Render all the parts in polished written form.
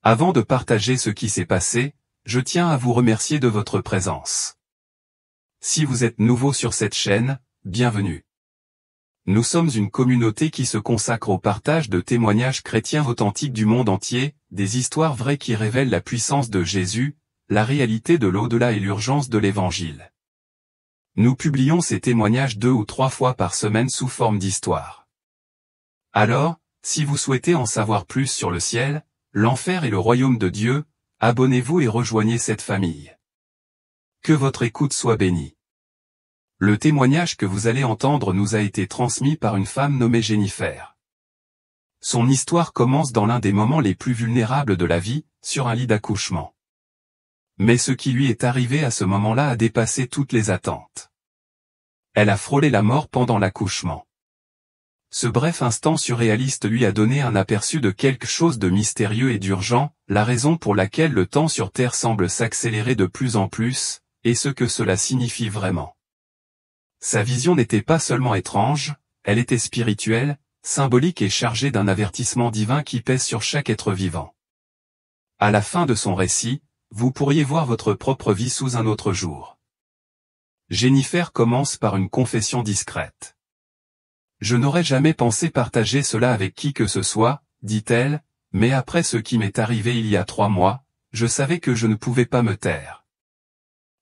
Avant de partager ce qui s'est passé, je tiens à vous remercier de votre présence. Si vous êtes nouveau sur cette chaîne, bienvenue. Nous sommes une communauté qui se consacre au partage de témoignages chrétiens authentiques du monde entier, des histoires vraies qui révèlent la puissance de Jésus, la réalité de l'au-delà et l'urgence de l'Évangile. Nous publions ces témoignages 2 ou 3 fois par semaine sous forme d'histoires. Alors, si vous souhaitez en savoir plus sur le ciel, l'enfer et le royaume de Dieu, abonnez-vous et rejoignez cette famille. Que votre écoute soit bénie. Le témoignage que vous allez entendre nous a été transmis par une femme nommée Jennifer. Son histoire commence dans l'un des moments les plus vulnérables de la vie, sur un lit d'accouchement. Mais ce qui lui est arrivé à ce moment-là a dépassé toutes les attentes. Elle a frôlé la mort pendant l'accouchement. Ce bref instant surréaliste lui a donné un aperçu de quelque chose de mystérieux et d'urgent, la raison pour laquelle le temps sur Terre semble s'accélérer de plus en plus, et ce que cela signifie vraiment. Sa vision n'était pas seulement étrange, elle était spirituelle, symbolique et chargée d'un avertissement divin qui pèse sur chaque être vivant. À la fin de son récit, vous pourriez voir votre propre vie sous un autre jour. Jennifer commence par une confession discrète. Je n'aurais jamais pensé partager cela avec qui que ce soit, dit-elle, mais après ce qui m'est arrivé il y a 3 mois, je savais que je ne pouvais pas me taire.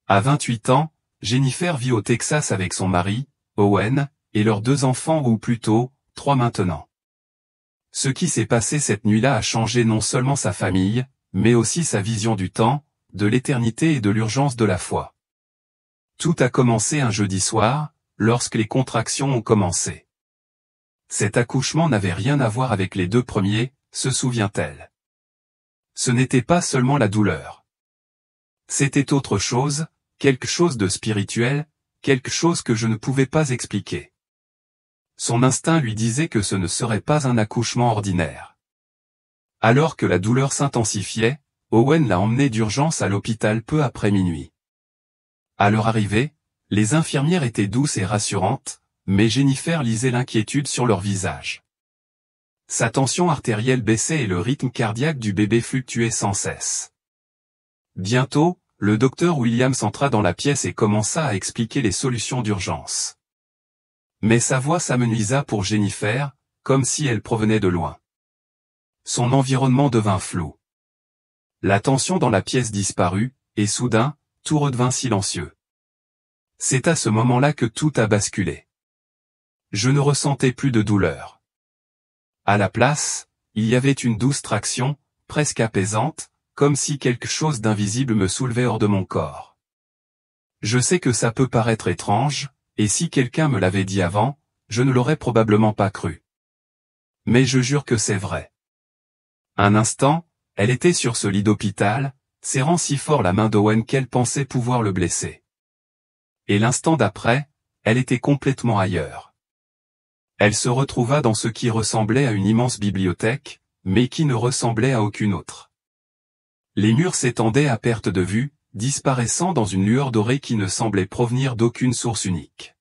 À 28 ans, Jennifer vit au Texas avec son mari, Owen, et leurs 2 enfants ou plutôt, 3 maintenant. Ce qui s'est passé cette nuit-là a changé non seulement sa famille, mais aussi sa vision du temps, de l'éternité et de l'urgence de la foi. Tout a commencé un jeudi soir, lorsque les contractions ont commencé. Cet accouchement n'avait rien à voir avec les 2 premiers, se souvient-elle. Ce n'était pas seulement la douleur. C'était autre chose, quelque chose de spirituel, quelque chose que je ne pouvais pas expliquer. Son instinct lui disait que ce ne serait pas un accouchement ordinaire. Alors que la douleur s'intensifiait, Owen l'a emmenée d'urgence à l'hôpital peu après minuit. À leur arrivée, les infirmières étaient douces et rassurantes, mais Jennifer lisait l'inquiétude sur leur visage. Sa tension artérielle baissait et le rythme cardiaque du bébé fluctuait sans cesse. Bientôt, le docteur Williams entra dans la pièce et commença à expliquer les solutions d'urgence. Mais sa voix s'amenuisa pour Jennifer, comme si elle provenait de loin. Son environnement devint flou. La tension dans la pièce disparut, et soudain, tout redevint silencieux. C'est à ce moment-là que tout a basculé. Je ne ressentais plus de douleur. À la place, il y avait une douce traction, presque apaisante, comme si quelque chose d'invisible me soulevait hors de mon corps. Je sais que ça peut paraître étrange, et si quelqu'un me l'avait dit avant, je ne l'aurais probablement pas cru. Mais je jure que c'est vrai. Un instant, elle était sur ce lit d'hôpital, serrant si fort la main d'Owen qu'elle pensait pouvoir le blesser. Et l'instant d'après, elle était complètement ailleurs. Elle se retrouva dans ce qui ressemblait à une immense bibliothèque, mais qui ne ressemblait à aucune autre. Les murs s'étendaient à perte de vue, disparaissant dans une lueur dorée qui ne semblait provenir d'aucune source unique.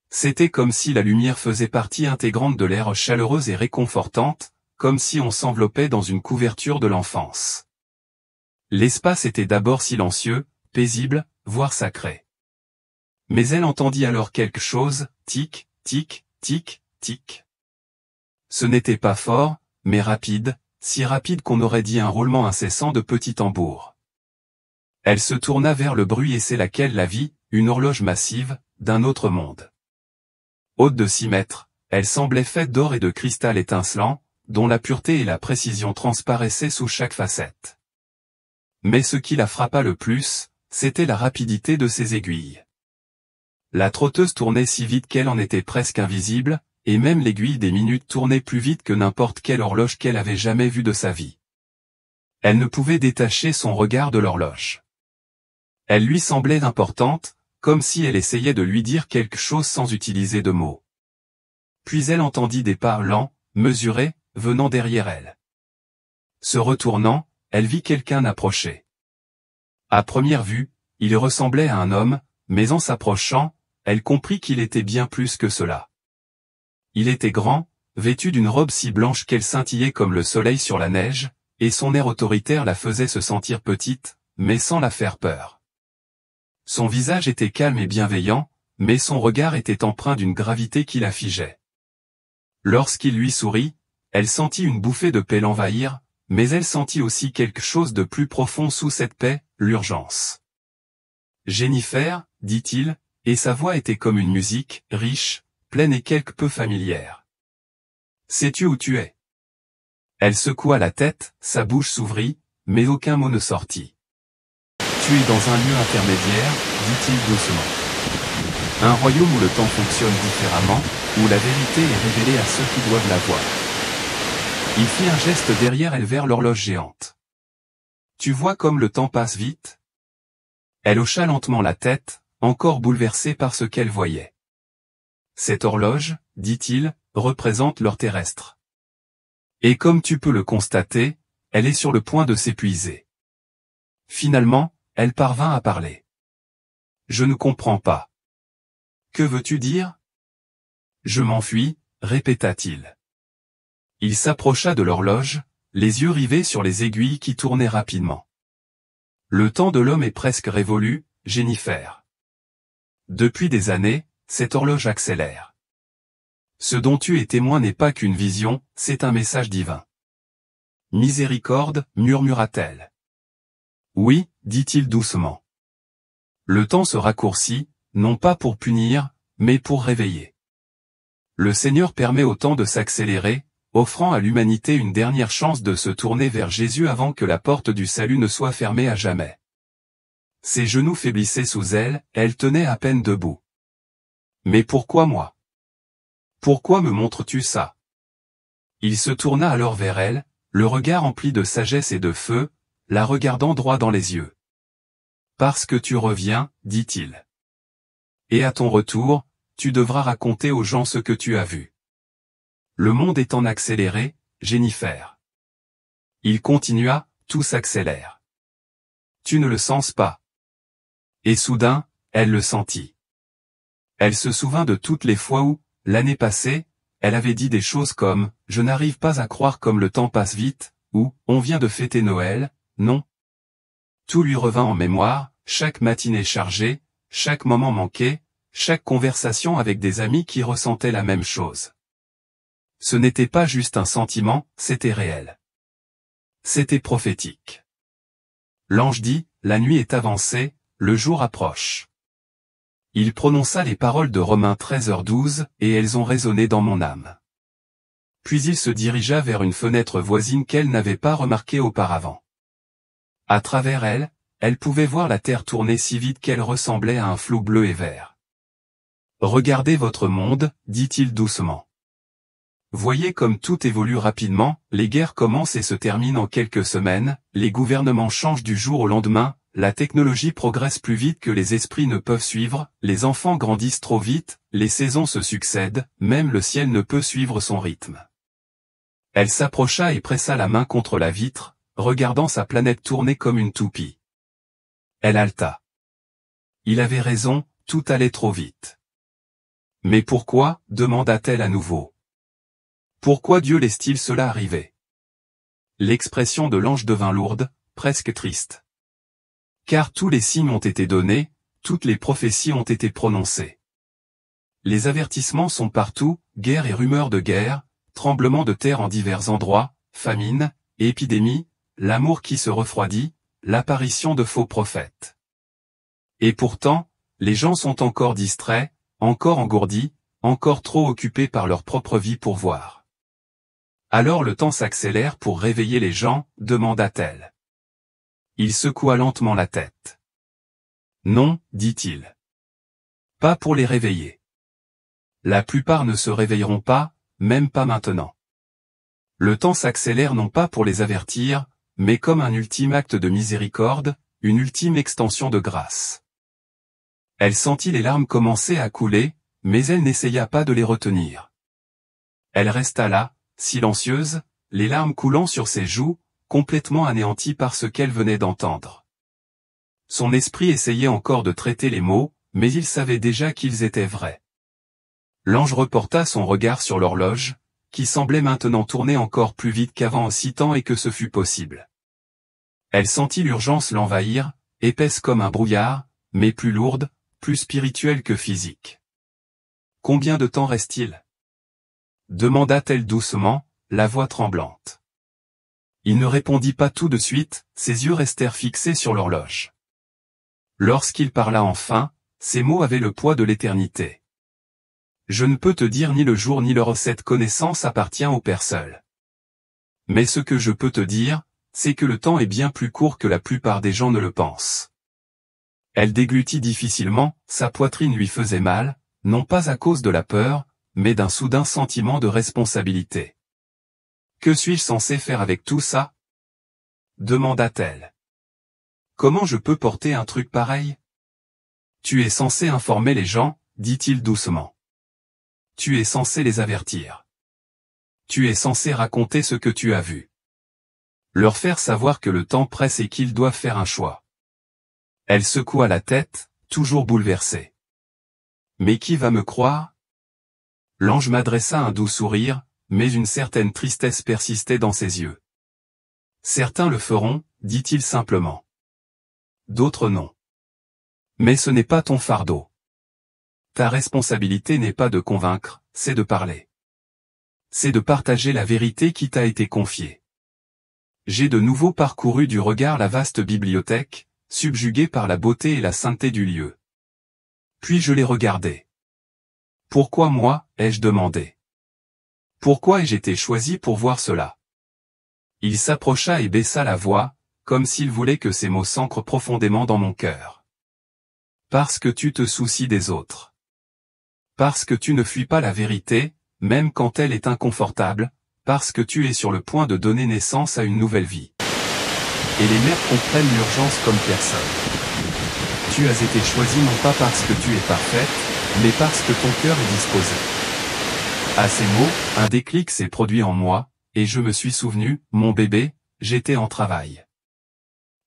C'était comme si la lumière faisait partie intégrante de l'air chaleureuse et réconfortante, comme si on s'enveloppait dans une couverture de l'enfance. L'espace était d'abord silencieux, paisible, voire sacré. Mais elle entendit alors quelque chose, tic, tic, tic, tic. Ce n'était pas fort, mais rapide, si rapide qu'on aurait dit un roulement incessant de petits tambours. Elle se tourna vers le bruit et c'est là qu'elle la vit, une horloge massive, d'un autre monde. Haute de 6 mètres, elle semblait faite d'or et de cristal étincelant, dont la pureté et la précision transparaissaient sous chaque facette. Mais ce qui la frappa le plus, c'était la rapidité de ses aiguilles. La trotteuse tournait si vite qu'elle en était presque invisible, et même l'aiguille des minutes tournait plus vite que n'importe quelle horloge qu'elle avait jamais vue de sa vie. Elle ne pouvait détacher son regard de l'horloge. Elle lui semblait importante, comme si elle essayait de lui dire quelque chose sans utiliser de mots. Puis elle entendit des pas lents, mesurés, venant derrière elle. Se retournant, elle vit quelqu'un approcher. À première vue, il ressemblait à un homme, mais en s'approchant, elle comprit qu'il était bien plus que cela. Il était grand, vêtu d'une robe si blanche qu'elle scintillait comme le soleil sur la neige, et son air autoritaire la faisait se sentir petite, mais sans la faire peur. Son visage était calme et bienveillant, mais son regard était empreint d'une gravité qui la figeait. Lorsqu'il lui sourit, elle sentit une bouffée de paix l'envahir, mais elle sentit aussi quelque chose de plus profond sous cette paix, l'urgence. « Jennifer, dit-il, et sa voix était comme une musique, riche, pleine et quelque peu familière. Sais-tu où tu es ? » Elle secoua la tête, sa bouche s'ouvrit, mais aucun mot ne sortit. « Tu es dans un lieu intermédiaire, dit-il doucement. Un royaume où le temps fonctionne différemment, où la vérité est révélée à ceux qui doivent la voir. » Il fit un geste derrière elle vers l'horloge géante. « Tu vois comme le temps passe vite ?» Elle hocha lentement la tête, encore bouleversée par ce qu'elle voyait. « Cette horloge, dit-il, représente l'heure terrestre. Et comme tu peux le constater, elle est sur le point de s'épuiser. » Finalement, elle parvint à parler. « Je ne comprends pas. »« Que veux-tu dire ?»« Je m'enfuis, répéta-t-il. » Il s'approcha de l'horloge, les yeux rivés sur les aiguilles qui tournaient rapidement. « Le temps de l'homme est presque révolu, Jennifer. Depuis des années, cette horloge accélère. Ce dont tu es témoin n'est pas qu'une vision, c'est un message divin. »« Miséricorde, murmura-t-elle. »« Oui, dit-il doucement. Le temps se raccourcit, non pas pour punir, mais pour réveiller. Le Seigneur permet au temps de s'accélérer, offrant à l'humanité une dernière chance de se tourner vers Jésus avant que la porte du salut ne soit fermée à jamais. » Ses genoux faiblissaient sous elle, elle tenait à peine debout. « Mais pourquoi moi ? Pourquoi me montres-tu ça ?» Il se tourna alors vers elle, le regard empli de sagesse et de feu, la regardant droit dans les yeux. « Parce que tu reviens, dit-il. Et à ton retour, tu devras raconter aux gens ce que tu as vu. Le monde étant accéléré, Jennifer. » Il continua, tout s'accélère. « Tu ne le sens pas. » Et soudain, elle le sentit. Elle se souvint de toutes les fois où, l'année passée, elle avait dit des choses comme « Je n'arrive pas à croire comme le temps passe vite » ou « On vient de fêter Noël, non ?» Tout lui revint en mémoire, chaque matinée chargée, chaque moment manqué, chaque conversation avec des amis qui ressentaient la même chose. Ce n'était pas juste un sentiment, c'était réel. C'était prophétique. L'ange dit, « La nuit est avancée, le jour approche. » Il prononça les paroles de Romains 13h12, et elles ont résonné dans mon âme. Puis il se dirigea vers une fenêtre voisine qu'elle n'avait pas remarquée auparavant. À travers elle, elle pouvait voir la terre tourner si vite qu'elle ressemblait à un flou bleu et vert. « Regardez votre monde, dit-il doucement. Voyez comme tout évolue rapidement, les guerres commencent et se terminent en quelques semaines, les gouvernements changent du jour au lendemain, la technologie progresse plus vite que les esprits ne peuvent suivre, les enfants grandissent trop vite, les saisons se succèdent, même le ciel ne peut suivre son rythme. » Elle s'approcha et pressa la main contre la vitre, regardant sa planète tourner comme une toupie. Elle haleta. Il avait raison, tout allait trop vite. « Mais pourquoi ? » demanda-t-elle à nouveau. « Pourquoi Dieu laisse-t-il cela arriver ?» L'expression de l'ange devint lourde, presque triste. Car tous les signes ont été donnés, toutes les prophéties ont été prononcées. Les avertissements sont partout, guerre et rumeurs de guerre, tremblements de terre en divers endroits, famine, épidémie, l'amour qui se refroidit, l'apparition de faux prophètes. Et pourtant, les gens sont encore distraits, encore engourdis, encore trop occupés par leur propre vie pour voir. Alors le temps s'accélère pour réveiller les gens, demanda-t-elle. Il secoua lentement la tête. Non, dit-il. Pas pour les réveiller. La plupart ne se réveilleront pas, même pas maintenant. Le temps s'accélère non pas pour les avertir, mais comme un ultime acte de miséricorde, une ultime extension de grâce. Elle sentit les larmes commencer à couler, mais elle n'essaya pas de les retenir. Elle resta là, silencieuse, les larmes coulant sur ses joues, complètement anéantie par ce qu'elle venait d'entendre. Son esprit essayait encore de traiter les mots, mais il savait déjà qu'ils étaient vrais. L'ange reporta son regard sur l'horloge, qui semblait maintenant tourner encore plus vite qu'avant aussi tant et que ce fut possible. Elle sentit l'urgence l'envahir, épaisse comme un brouillard, mais plus lourde, plus spirituelle que physique. Combien de temps reste-t-il? Demanda-t-elle doucement, la voix tremblante. Il ne répondit pas tout de suite, ses yeux restèrent fixés sur l'horloge. Lorsqu'il parla enfin, ses mots avaient le poids de l'éternité. Je ne peux te dire ni le jour ni l'heure, cette connaissance appartient au Père seul. Mais ce que je peux te dire, c'est que le temps est bien plus court que la plupart des gens ne le pensent. Elle déglutit difficilement, sa poitrine lui faisait mal, non pas à cause de la peur, mais d'un soudain sentiment de responsabilité. Que suis-je censé faire avec tout ça? Demanda-t-elle. Comment je peux porter un truc pareil? Tu es censé informer les gens, dit-il doucement. Tu es censé les avertir. Tu es censé raconter ce que tu as vu. Leur faire savoir que le temps presse et qu'ils doivent faire un choix. Elle secoua la tête, toujours bouleversée. Mais qui va me croire? L'ange m'adressa un doux sourire, mais une certaine tristesse persistait dans ses yeux. Certains le feront, dit-il simplement. D'autres non. Mais ce n'est pas ton fardeau. Ta responsabilité n'est pas de convaincre, c'est de parler. C'est de partager la vérité qui t'a été confiée. J'ai de nouveau parcouru du regard la vaste bibliothèque, subjugué par la beauté et la sainteté du lieu. Puis je l'ai regardé. Pourquoi moi, ai-je demandé. Pourquoi ai-je été choisi pour voir cela? Il s'approcha et baissa la voix, comme s'il voulait que ces mots s'ancrent profondément dans mon cœur. Parce que tu te soucies des autres. Parce que tu ne fuis pas la vérité, même quand elle est inconfortable, parce que tu es sur le point de donner naissance à une nouvelle vie. Et les mères comprennent l'urgence comme personne. Tu as été choisi non pas parce que tu es parfaite, mais parce que ton cœur est disposé. À ces mots, un déclic s'est produit en moi, et je me suis souvenu, mon bébé, j'étais en travail.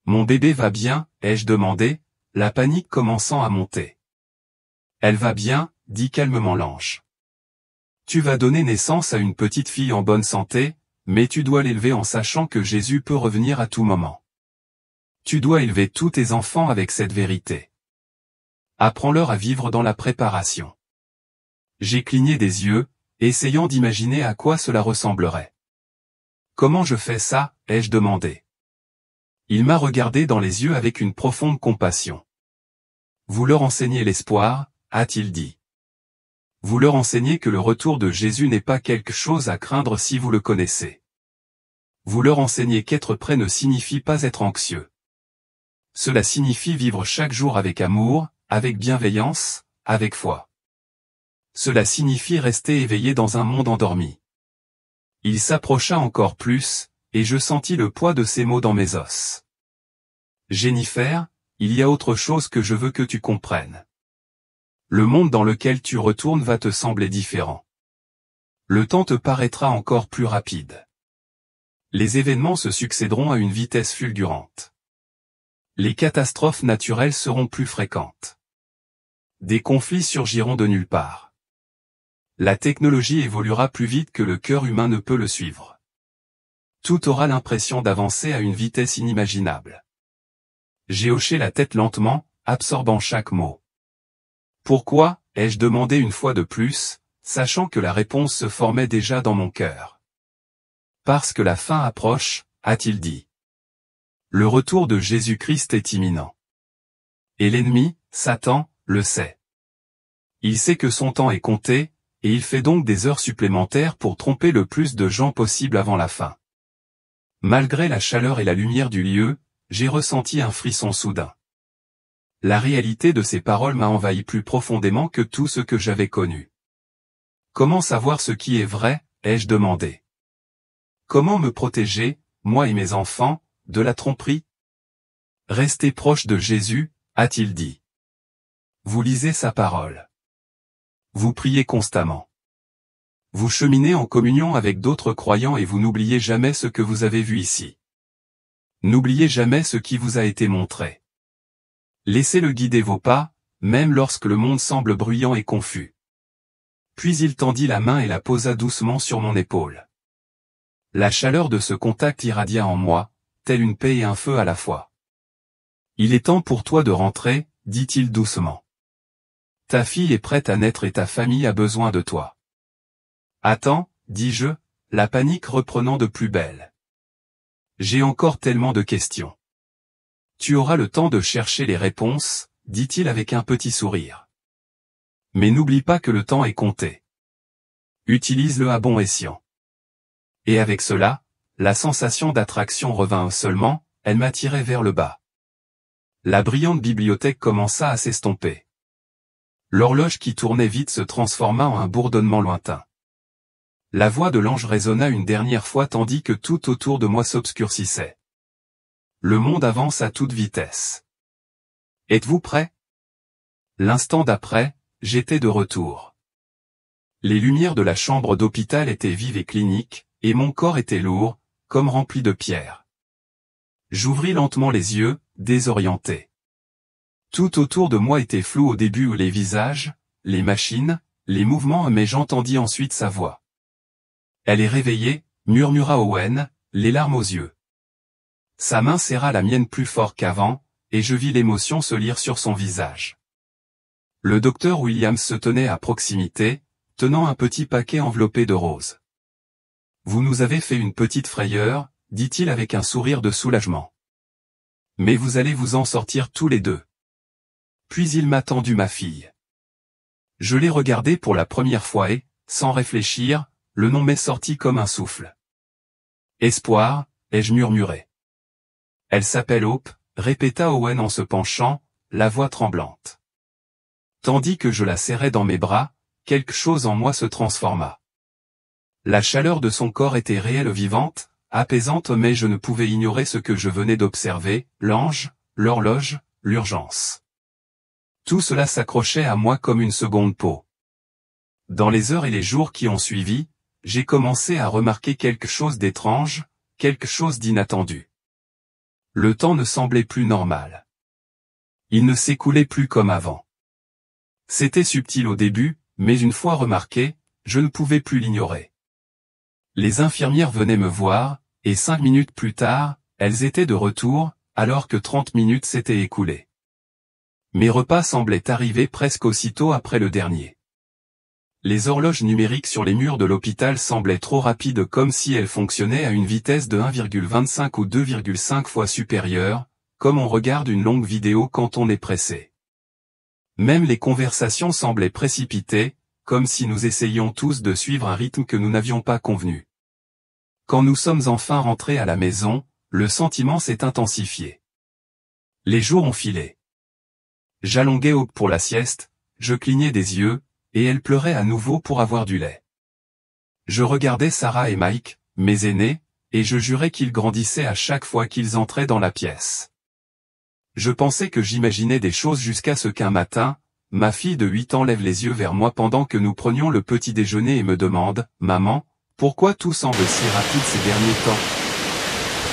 Mon bébé va bien, ai-je demandé, la panique commençant à monter. Elle va bien, dit calmement l'ange. Tu vas donner naissance à une petite fille en bonne santé, mais tu dois l'élever en sachant que Jésus peut revenir à tout moment. Tu dois élever tous tes enfants avec cette vérité. Apprends-leur à vivre dans la préparation. J'ai cligné des yeux, essayant d'imaginer à quoi cela ressemblerait. Comment je fais ça, ai-je demandé. Il m'a regardé dans les yeux avec une profonde compassion. Vous leur enseignez l'espoir, a-t-il dit. Vous leur enseignez que le retour de Jésus n'est pas quelque chose à craindre si vous le connaissez. Vous leur enseignez qu'être prêt ne signifie pas être anxieux. Cela signifie vivre chaque jour avec amour, avec bienveillance, avec foi. Cela signifie rester éveillé dans un monde endormi. Il s'approcha encore plus, et je sentis le poids de ces mots dans mes os. Jennifer, il y a autre chose que je veux que tu comprennes. Le monde dans lequel tu retournes va te sembler différent. Le temps te paraîtra encore plus rapide. Les événements se succéderont à une vitesse fulgurante. Les catastrophes naturelles seront plus fréquentes. Des conflits surgiront de nulle part. La technologie évoluera plus vite que le cœur humain ne peut le suivre. Tout aura l'impression d'avancer à une vitesse inimaginable. J'ai hoché la tête lentement, absorbant chaque mot. Pourquoi, ai-je demandé une fois de plus, sachant que la réponse se formait déjà dans mon cœur. Parce que la fin approche, a-t-il dit. Le retour de Jésus-Christ est imminent. Et l'ennemi, Satan, le sait. Il sait que son temps est compté, et il fait donc des heures supplémentaires pour tromper le plus de gens possible avant la fin. Malgré la chaleur et la lumière du lieu, j'ai ressenti un frisson soudain. La réalité de ces paroles m'a envahi plus profondément que tout ce que j'avais connu. Comment savoir ce qui est vrai, ai-je demandé. Comment me protéger, moi et mes enfants, de la tromperie? Restez proche de Jésus, a-t-il dit. Vous lisez sa parole. Vous priez constamment. Vous cheminez en communion avec d'autres croyants et vous n'oubliez jamais ce que vous avez vu ici. N'oubliez jamais ce qui vous a été montré. Laissez-le guider vos pas, même lorsque le monde semble bruyant et confus. Puis il tendit la main et la posa doucement sur mon épaule. La chaleur de ce contact irradia en moi, telle une paix et un feu à la fois. Il est temps pour toi de rentrer, dit-il doucement. Ta fille est prête à naître et ta famille a besoin de toi. Attends, dis-je, la panique reprenant de plus belle. J'ai encore tellement de questions. Tu auras le temps de chercher les réponses, dit-il avec un petit sourire. Mais n'oublie pas que le temps est compté. Utilise-le à bon escient. Et avec cela, la sensation d'attraction revint seulement, elle m'attirait vers le bas. La brillante bibliothèque commença à s'estomper. L'horloge qui tournait vite se transforma en un bourdonnement lointain. La voix de l'ange résonna une dernière fois tandis que tout autour de moi s'obscurcissait. Le monde avance à toute vitesse. Êtes-vous prêts? L'instant d'après, j'étais de retour. Les lumières de la chambre d'hôpital étaient vives et cliniques, et mon corps était lourd, comme rempli de pierres. J'ouvris lentement les yeux, désorienté. Tout autour de moi était flou au début les visages, les machines, les mouvements mais j'entendis ensuite sa voix. Elle est réveillée, murmura Owen, les larmes aux yeux. Sa main serra la mienne plus fort qu'avant, et je vis l'émotion se lire sur son visage. Le docteur Williams se tenait à proximité, tenant un petit paquet enveloppé de roses. Vous nous avez fait une petite frayeur, dit-il avec un sourire de soulagement. Mais vous allez vous en sortir tous les deux. Puis il m'a tendu ma fille. Je l'ai regardée pour la première fois et, sans réfléchir, le nom m'est sorti comme un souffle. Espoir, ai-je murmuré. Elle s'appelle Hope, répéta Owen en se penchant, la voix tremblante. Tandis que je la serrais dans mes bras, quelque chose en moi se transforma. La chaleur de son corps était réelle vivante, apaisante mais je ne pouvais ignorer ce que je venais d'observer, l'ange, l'horloge, l'urgence. Tout cela s'accrochait à moi comme une seconde peau. Dans les heures et les jours qui ont suivi, j'ai commencé à remarquer quelque chose d'étrange, quelque chose d'inattendu. Le temps ne semblait plus normal. Il ne s'écoulait plus comme avant. C'était subtil au début, mais une fois remarqué, je ne pouvais plus l'ignorer. Les infirmières venaient me voir, et 5 minutes plus tard, elles étaient de retour, alors que 30 minutes s'étaient écoulées. Mes repas semblaient arriver presque aussitôt après le dernier. Les horloges numériques sur les murs de l'hôpital semblaient trop rapides comme si elles fonctionnaient à une vitesse de 1,25 ou 2,5 fois supérieure, comme on regarde une longue vidéo quand on est pressé. Même les conversations semblaient précipitées, comme si nous essayions tous de suivre un rythme que nous n'avions pas convenu. Quand nous sommes enfin rentrés à la maison, le sentiment s'est intensifié. Les jours ont filé. J'allonguais Hope pour la sieste, je clignais des yeux, et elle pleurait à nouveau pour avoir du lait. Je regardais Sarah et Mike, mes aînés, et je jurais qu'ils grandissaient à chaque fois qu'ils entraient dans la pièce. Je pensais que j'imaginais des choses jusqu'à ce qu'un matin, ma fille de 8 ans lève les yeux vers moi pendant que nous prenions le petit déjeuner et me demande, « Maman, pourquoi tout semble si rapide ces derniers temps ?»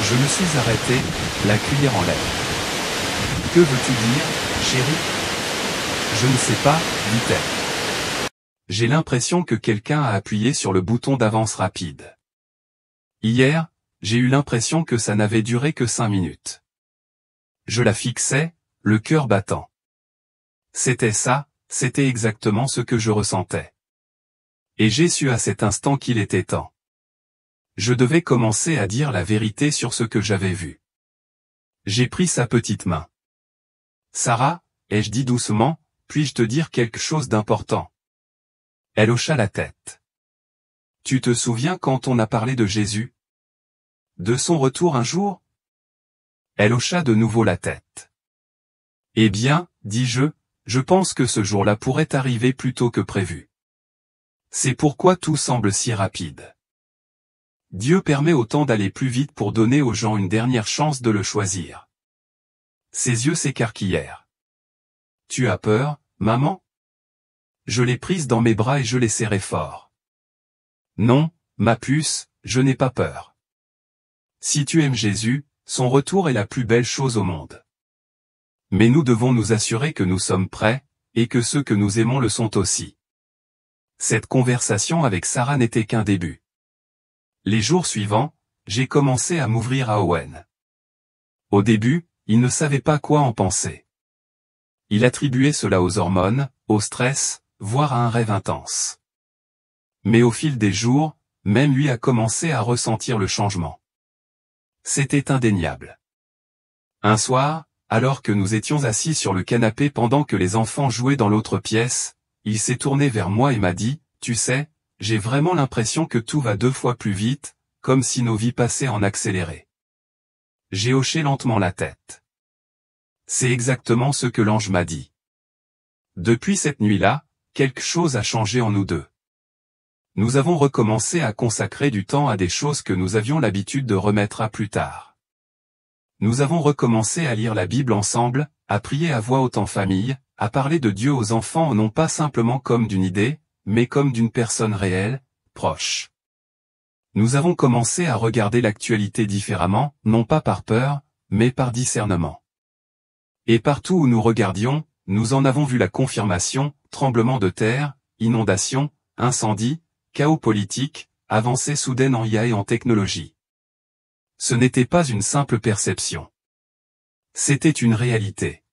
Je me suis arrêté, la cuillère en l'air. « Que veux-tu dire, chérie ?»« Je ne sais pas, » dit-elle. J'ai l'impression que quelqu'un a appuyé sur le bouton d'avance rapide. Hier, j'ai eu l'impression que ça n'avait duré que 5 minutes. Je la fixais, le cœur battant. C'était ça, c'était exactement ce que je ressentais. Et j'ai su à cet instant qu'il était temps. Je devais commencer à dire la vérité sur ce que j'avais vu. J'ai pris sa petite main. « Sarah, ai-je dit doucement, puis-je te dire quelque chose d'important ?» Elle hocha la tête. « Tu te souviens quand on a parlé de Jésus? De son retour un jour ?» Elle hocha de nouveau la tête. « Eh bien, dis-je, je pense que ce jour-là pourrait arriver plus tôt que prévu. C'est pourquoi tout semble si rapide. Dieu permet au temps d'aller plus vite pour donner aux gens une dernière chance de le choisir. » Ses yeux s'écarquillèrent. « Tu as peur, maman ? » Je l'ai prise dans mes bras et je l'ai serrée fort. « Non, ma puce, je n'ai pas peur. Si tu aimes Jésus, son retour est la plus belle chose au monde. Mais nous devons nous assurer que nous sommes prêts, et que ceux que nous aimons le sont aussi. Cette conversation avec Sarah n'était qu'un début. Les jours suivants, j'ai commencé à m'ouvrir à Owen. Au début, il ne savait pas quoi en penser. Il attribuait cela aux hormones, au stress, voire à un rêve intense. Mais au fil des jours, même lui a commencé à ressentir le changement. C'était indéniable. Un soir, alors que nous étions assis sur le canapé pendant que les enfants jouaient dans l'autre pièce, il s'est tourné vers moi et m'a dit, « Tu sais, j'ai vraiment l'impression que tout va 2 fois plus vite, comme si nos vies passaient en accéléré. » J'ai hoché lentement la tête. C'est exactement ce que l'ange m'a dit. Depuis cette nuit-là, quelque chose a changé en nous deux. Nous avons recommencé à consacrer du temps à des choses que nous avions l'habitude de remettre à plus tard. Nous avons recommencé à lire la Bible ensemble, à prier à voix haute en famille, à parler de Dieu aux enfants non pas simplement comme d'une idée, mais comme d'une personne réelle, proche. Nous avons commencé à regarder l'actualité différemment, non pas par peur, mais par discernement. Et partout où nous regardions, nous en avons vu la confirmation, tremblements de terre, inondations, incendies, chaos politique, avancée soudaine en IA et en technologie. Ce n'était pas une simple perception. C'était une réalité.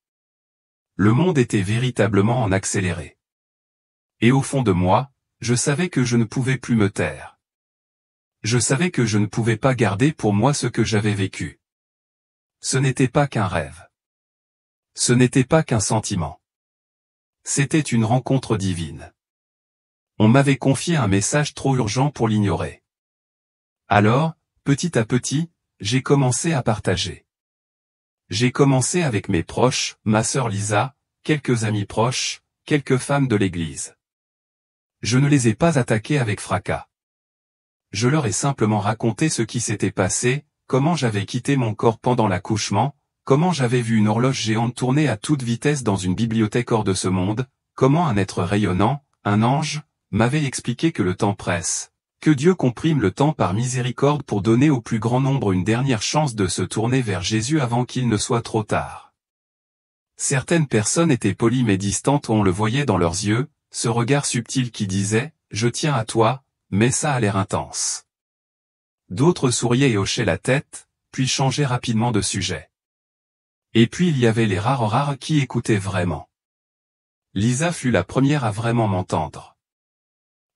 Le monde était véritablement en accéléré. Et au fond de moi, je savais que je ne pouvais plus me taire. Je savais que je ne pouvais pas garder pour moi ce que j'avais vécu. Ce n'était pas qu'un rêve. Ce n'était pas qu'un sentiment. C'était une rencontre divine. On m'avait confié un message trop urgent pour l'ignorer. Alors, petit à petit, j'ai commencé à partager. J'ai commencé avec mes proches, ma sœur Lisa, quelques amis proches, quelques femmes de l'église. Je ne les ai pas attaqués avec fracas. Je leur ai simplement raconté ce qui s'était passé, comment j'avais quitté mon corps pendant l'accouchement, comment j'avais vu une horloge géante tourner à toute vitesse dans une bibliothèque hors de ce monde, comment un être rayonnant, un ange, m'avait expliqué que le temps presse, que Dieu comprime le temps par miséricorde pour donner au plus grand nombre une dernière chance de se tourner vers Jésus avant qu'il ne soit trop tard. Certaines personnes étaient polies mais distantes, on le voyait dans leurs yeux, ce regard subtil qui disait « Je tiens à toi », mais ça a l'air intense. D'autres souriaient et hochaient la tête, puis changeaient rapidement de sujet. Et puis il y avait les rares qui écoutaient vraiment. Lisa fut la première à vraiment m'entendre.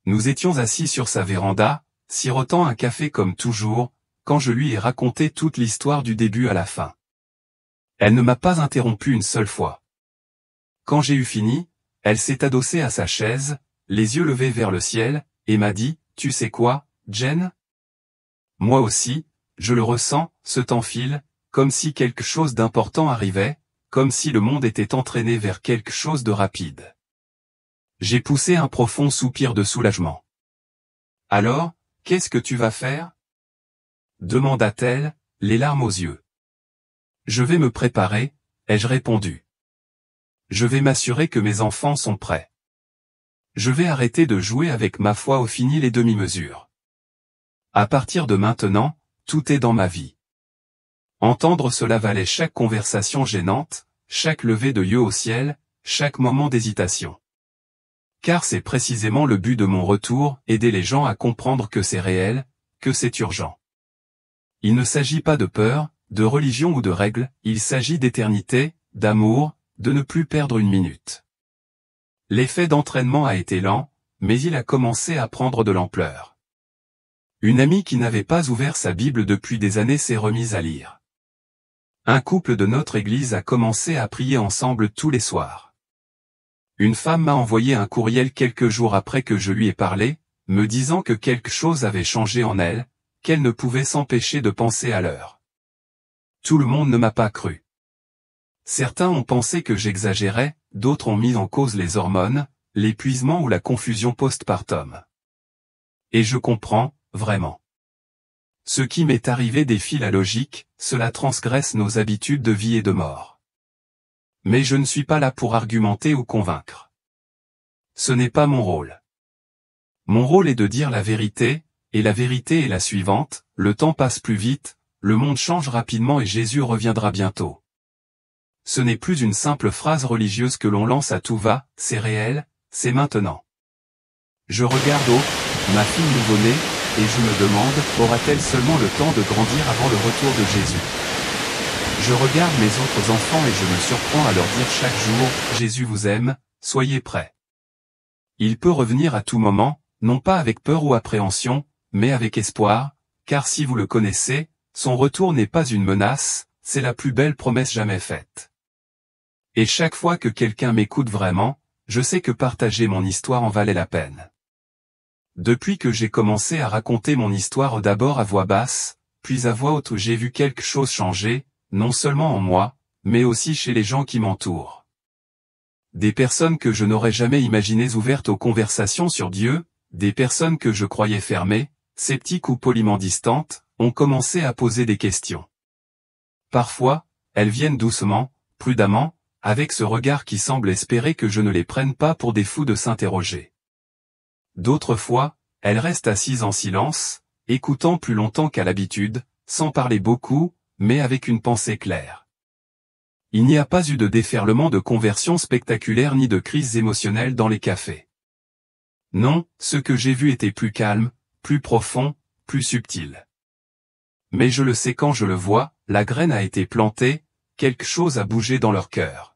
Nous étions assis sur sa véranda, sirotant un café comme toujours, quand je lui ai raconté toute l'histoire du début à la fin. Elle ne m'a pas interrompu une seule fois. Quand j'ai eu fini, elle s'est adossée à sa chaise, les yeux levés vers le ciel, et m'a dit, « Tu sais quoi, Jen ? Moi aussi, je le ressens, ce temps file, comme si quelque chose d'important arrivait, comme si le monde était entraîné vers quelque chose de rapide. » J'ai poussé un profond soupir de soulagement. « Alors, qu'est-ce que tu vas faire ?» demanda-t-elle, les larmes aux yeux. « Je vais me préparer, » ai-je répondu. « Je vais m'assurer que mes enfants sont prêts. Je vais arrêter de jouer avec ma foi au fini les demi-mesures. À partir de maintenant, tout est dans ma vie. » Entendre cela valait chaque conversation gênante, chaque lever de yeux au ciel, chaque moment d'hésitation. Car c'est précisément le but de mon retour, aider les gens à comprendre que c'est réel, que c'est urgent. Il ne s'agit pas de peur, de religion ou de règles, il s'agit d'éternité, d'amour, de ne plus perdre une minute. L'effet d'entraînement a été lent, mais il a commencé à prendre de l'ampleur. Une amie qui n'avait pas ouvert sa Bible depuis des années s'est remise à lire. Un couple de notre église a commencé à prier ensemble tous les soirs. Une femme m'a envoyé un courriel quelques jours après que je lui ai parlé, me disant que quelque chose avait changé en elle, qu'elle ne pouvait s'empêcher de penser à l'heure. Tout le monde ne m'a pas cru. Certains ont pensé que j'exagérais, d'autres ont mis en cause les hormones, l'épuisement ou la confusion postpartum. Et je comprends, vraiment. Ce qui m'est arrivé défie la logique, cela transgresse nos habitudes de vie et de mort. Mais je ne suis pas là pour argumenter ou convaincre. Ce n'est pas mon rôle. Mon rôle est de dire la vérité, et la vérité est la suivante, le temps passe plus vite, le monde change rapidement et Jésus reviendra bientôt. Ce n'est plus une simple phrase religieuse que l'on lance à tout va, c'est réel, c'est maintenant. Je regarde ma fille nouveau-née, et je me demande, aura-t-elle seulement le temps de grandir avant le retour de Jésus? Je regarde mes autres enfants et je me surprends à leur dire chaque jour, Jésus vous aime, soyez prêts. Il peut revenir à tout moment, non pas avec peur ou appréhension, mais avec espoir, car si vous le connaissez, son retour n'est pas une menace, c'est la plus belle promesse jamais faite. Et chaque fois que quelqu'un m'écoute vraiment, je sais que partager mon histoire en valait la peine. Depuis que j'ai commencé à raconter mon histoire d'abord à voix basse, puis à voix haute, j'ai vu quelque chose changer, non seulement en moi, mais aussi chez les gens qui m'entourent. Des personnes que je n'aurais jamais imaginées ouvertes aux conversations sur Dieu, des personnes que je croyais fermées, sceptiques ou poliment distantes, ont commencé à poser des questions. Parfois, elles viennent doucement, prudemment, avec ce regard qui semble espérer que je ne les prenne pas pour des fous de s'interroger. D'autres fois, elles restent assises en silence, écoutant plus longtemps qu'à l'habitude, sans parler beaucoup, mais avec une pensée claire. Il n'y a pas eu de déferlement de conversion spectaculaire ni de crise émotionnelle dans les cafés. Non, ce que j'ai vu était plus calme, plus profond, plus subtil. Mais je le sais quand je le vois, la graine a été plantée, quelque chose a bougé dans leur cœur.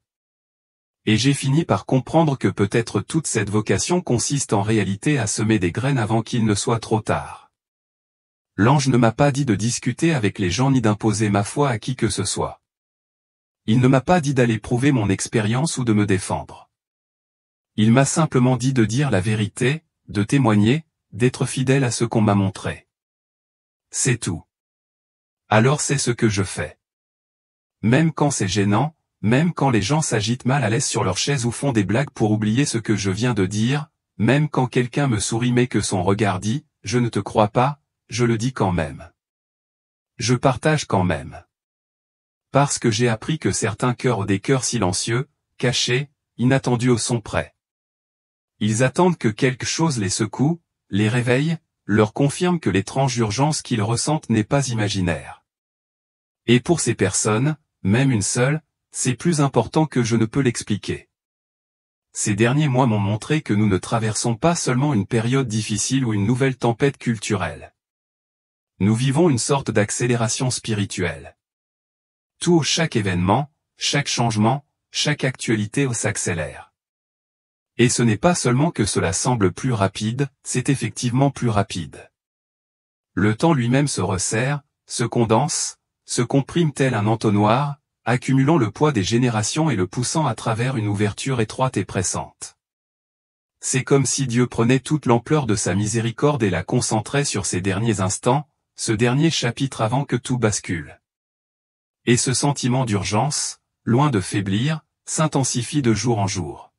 Et j'ai fini par comprendre que peut-être toute cette vocation consiste en réalité à semer des graines avant qu'il ne soit trop tard. L'ange ne m'a pas dit de discuter avec les gens ni d'imposer ma foi à qui que ce soit. Il ne m'a pas dit d'aller prouver mon expérience ou de me défendre. Il m'a simplement dit de dire la vérité, de témoigner, d'être fidèle à ce qu'on m'a montré. C'est tout. Alors c'est ce que je fais. Même quand c'est gênant, même quand les gens s'agitent mal à l'aise sur leur chaise ou font des blagues pour oublier ce que je viens de dire, même quand quelqu'un me sourit mais que son regard dit « je ne te crois pas », je le dis quand même. Je partage quand même. Parce que j'ai appris que certains cœurs ont des cœurs silencieux, cachés, inattendus sont prêts. Ils attendent que quelque chose les secoue, les réveille, leur confirme que l'étrange urgence qu'ils ressentent n'est pas imaginaire. Et pour ces personnes, même une seule, c'est plus important que je ne peux l'expliquer. Ces derniers mois m'ont montré que nous ne traversons pas seulement une période difficile ou une nouvelle tempête culturelle. Nous vivons une sorte d'accélération spirituelle. Chaque événement, chaque changement, chaque actualité s'accélère. Et ce n'est pas seulement que cela semble plus rapide, c'est effectivement plus rapide. Le temps lui-même se resserre, se condense, se comprime tel un entonnoir, accumulant le poids des générations et le poussant à travers une ouverture étroite et pressante. C'est comme si Dieu prenait toute l'ampleur de sa miséricorde et la concentrait sur ces derniers instants, ce dernier chapitre avant que tout bascule. Et ce sentiment d'urgence, loin de faiblir, s'intensifie de jour en jour.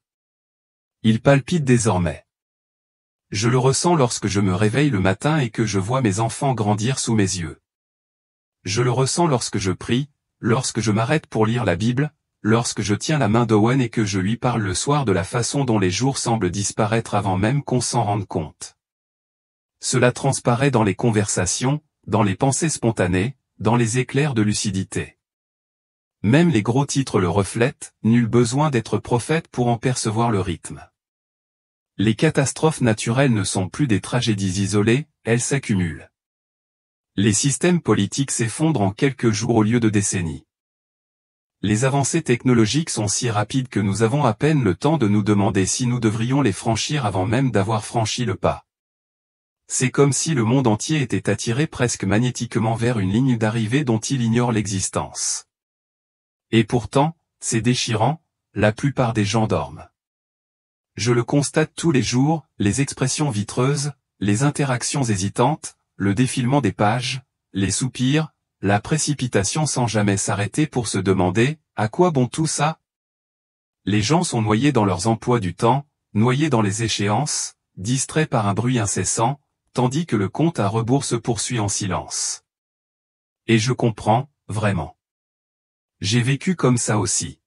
Il palpite désormais. Je le ressens lorsque je me réveille le matin et que je vois mes enfants grandir sous mes yeux. Je le ressens lorsque je prie, lorsque je m'arrête pour lire la Bible, lorsque je tiens la main d'Owen et que je lui parle le soir de la façon dont les jours semblent disparaître avant même qu'on s'en rende compte. Cela transparaît dans les conversations, dans les pensées spontanées, dans les éclairs de lucidité. Même les gros titres le reflètent, nul besoin d'être prophète pour en percevoir le rythme. Les catastrophes naturelles ne sont plus des tragédies isolées, elles s'accumulent. Les systèmes politiques s'effondrent en quelques jours au lieu de décennies. Les avancées technologiques sont si rapides que nous avons à peine le temps de nous demander si nous devrions les franchir avant même d'avoir franchi le pas. C'est comme si le monde entier était attiré presque magnétiquement vers une ligne d'arrivée dont il ignore l'existence. Et pourtant, c'est déchirant, la plupart des gens dorment. Je le constate tous les jours, les expressions vitreuses, les interactions hésitantes, le défilement des pages, les soupirs, la précipitation sans jamais s'arrêter pour se demander « à quoi bon tout ça ?» Les gens sont noyés dans leurs emplois du temps, noyés dans les échéances, distraits par un bruit incessant, tandis que le compte à rebours se poursuit en silence. Et je comprends, vraiment. J'ai vécu comme ça aussi.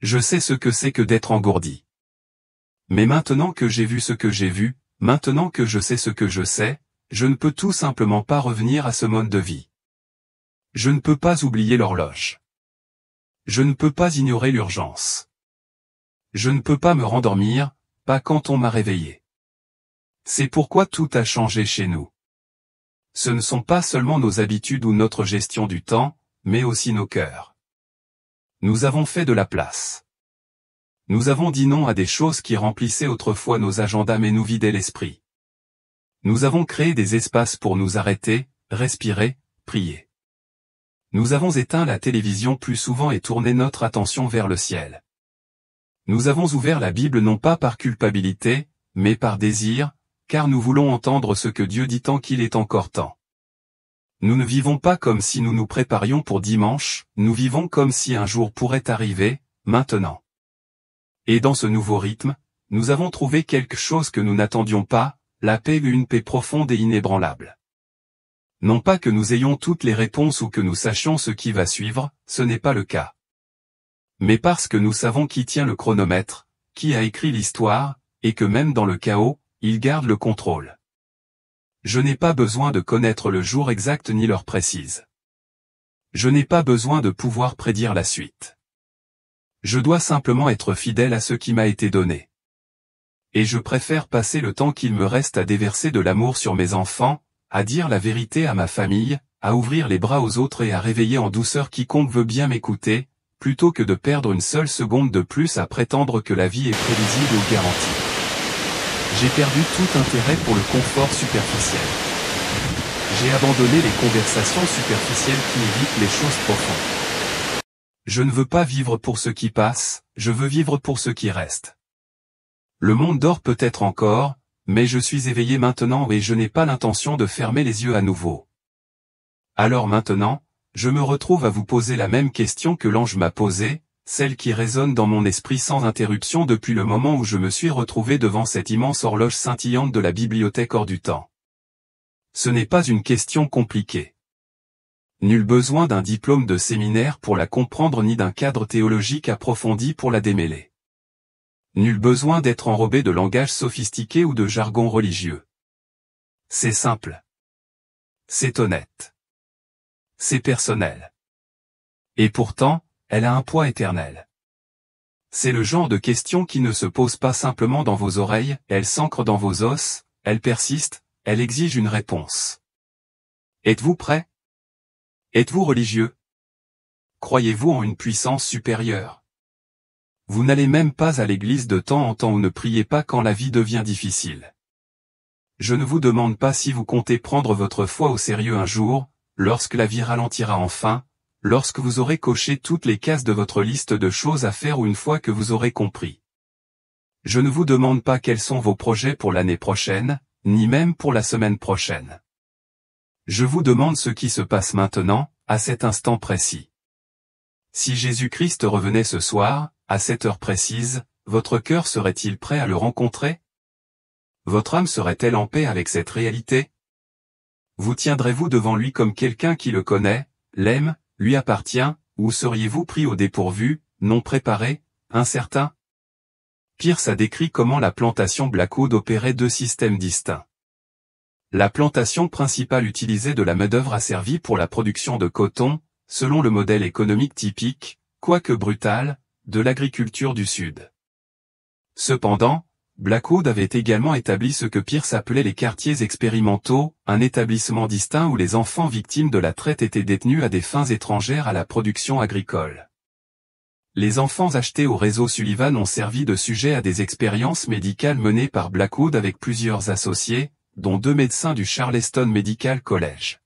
Je sais ce que c'est que d'être engourdi. Mais maintenant que j'ai vu ce que j'ai vu, maintenant que je sais ce que je sais, je ne peux tout simplement pas revenir à ce mode de vie. Je ne peux pas oublier l'horloge. Je ne peux pas ignorer l'urgence. Je ne peux pas me rendormir, pas quand on m'a réveillé. C'est pourquoi tout a changé chez nous. Ce ne sont pas seulement nos habitudes ou notre gestion du temps, mais aussi nos cœurs. Nous avons fait de la place. Nous avons dit non à des choses qui remplissaient autrefois nos agendas mais nous vidaient l'esprit. Nous avons créé des espaces pour nous arrêter, respirer, prier. Nous avons éteint la télévision plus souvent et tourné notre attention vers le ciel. Nous avons ouvert la Bible non pas par culpabilité, mais par désir, car nous voulons entendre ce que Dieu dit tant qu'il est encore temps. Nous ne vivons pas comme si nous nous préparions pour dimanche, nous vivons comme si un jour pourrait arriver, maintenant. Et dans ce nouveau rythme, nous avons trouvé quelque chose que nous n'attendions pas, la paix, une paix profonde et inébranlable. Non pas que nous ayons toutes les réponses ou que nous sachions ce qui va suivre, ce n'est pas le cas. Mais parce que nous savons qui tient le chronomètre, qui a écrit l'histoire, et que même dans le chaos, il garde le contrôle. Je n'ai pas besoin de connaître le jour exact ni l'heure précise. Je n'ai pas besoin de pouvoir prédire la suite. Je dois simplement être fidèle à ce qui m'a été donné. Et je préfère passer le temps qu'il me reste à déverser de l'amour sur mes enfants, à dire la vérité à ma famille, à ouvrir les bras aux autres et à réveiller en douceur quiconque veut bien m'écouter, plutôt que de perdre une seule seconde de plus à prétendre que la vie est prévisible ou garantie. J'ai perdu tout intérêt pour le confort superficiel. J'ai abandonné les conversations superficielles qui évitent les choses profondes. Je ne veux pas vivre pour ce qui passe, je veux vivre pour ce qui reste. Le monde dort peut-être encore, mais je suis éveillé maintenant et je n'ai pas l'intention de fermer les yeux à nouveau. Alors maintenant, je me retrouve à vous poser la même question que l'ange m'a posée, celle qui résonne dans mon esprit sans interruption depuis le moment où je me suis retrouvé devant cette immense horloge scintillante de la bibliothèque hors du temps. Ce n'est pas une question compliquée. Nul besoin d'un diplôme de séminaire pour la comprendre ni d'un cadre théologique approfondi pour la démêler. Nul besoin d'être enrobé de langage sophistiqué ou de jargon religieux. C'est simple. C'est honnête. C'est personnel. Et pourtant, elle a un poids éternel. C'est le genre de question qui ne se pose pas simplement dans vos oreilles, elle s'ancre dans vos os, elle persiste, elle exige une réponse. Êtes-vous prêt? Êtes-vous religieux? Croyez-vous en une puissance supérieure? Vous n'allez même pas à l'église de temps en temps ou ne priez pas quand la vie devient difficile. Je ne vous demande pas si vous comptez prendre votre foi au sérieux un jour, lorsque la vie ralentira enfin, lorsque vous aurez coché toutes les cases de votre liste de choses à faire ou une fois que vous aurez compris. Je ne vous demande pas quels sont vos projets pour l'année prochaine, ni même pour la semaine prochaine. Je vous demande ce qui se passe maintenant, à cet instant précis. Si Jésus-Christ revenait ce soir, à cette heure précise, votre cœur serait-il prêt à le rencontrer? Votre âme serait-elle en paix avec cette réalité? Vous tiendrez-vous devant lui comme quelqu'un qui le connaît, l'aime, lui appartient, ou seriez-vous pris au dépourvu, non préparé, incertain? Peirce a décrit comment la plantation Blackwood opérait deux systèmes distincts. La plantation principale utilisait de la main-d'œuvre asservie pour la production de coton, selon le modèle économique typique, quoique brutal, de l'agriculture du Sud. Cependant, Blackwood avait également établi ce que Peirce appelait les quartiers expérimentaux, un établissement distinct où les enfants victimes de la traite étaient détenus à des fins étrangères à la production agricole. Les enfants achetés au réseau Sullivan ont servi de sujet à des expériences médicales menées par Blackwood avec plusieurs associés, dont 2 médecins du Charleston Medical College.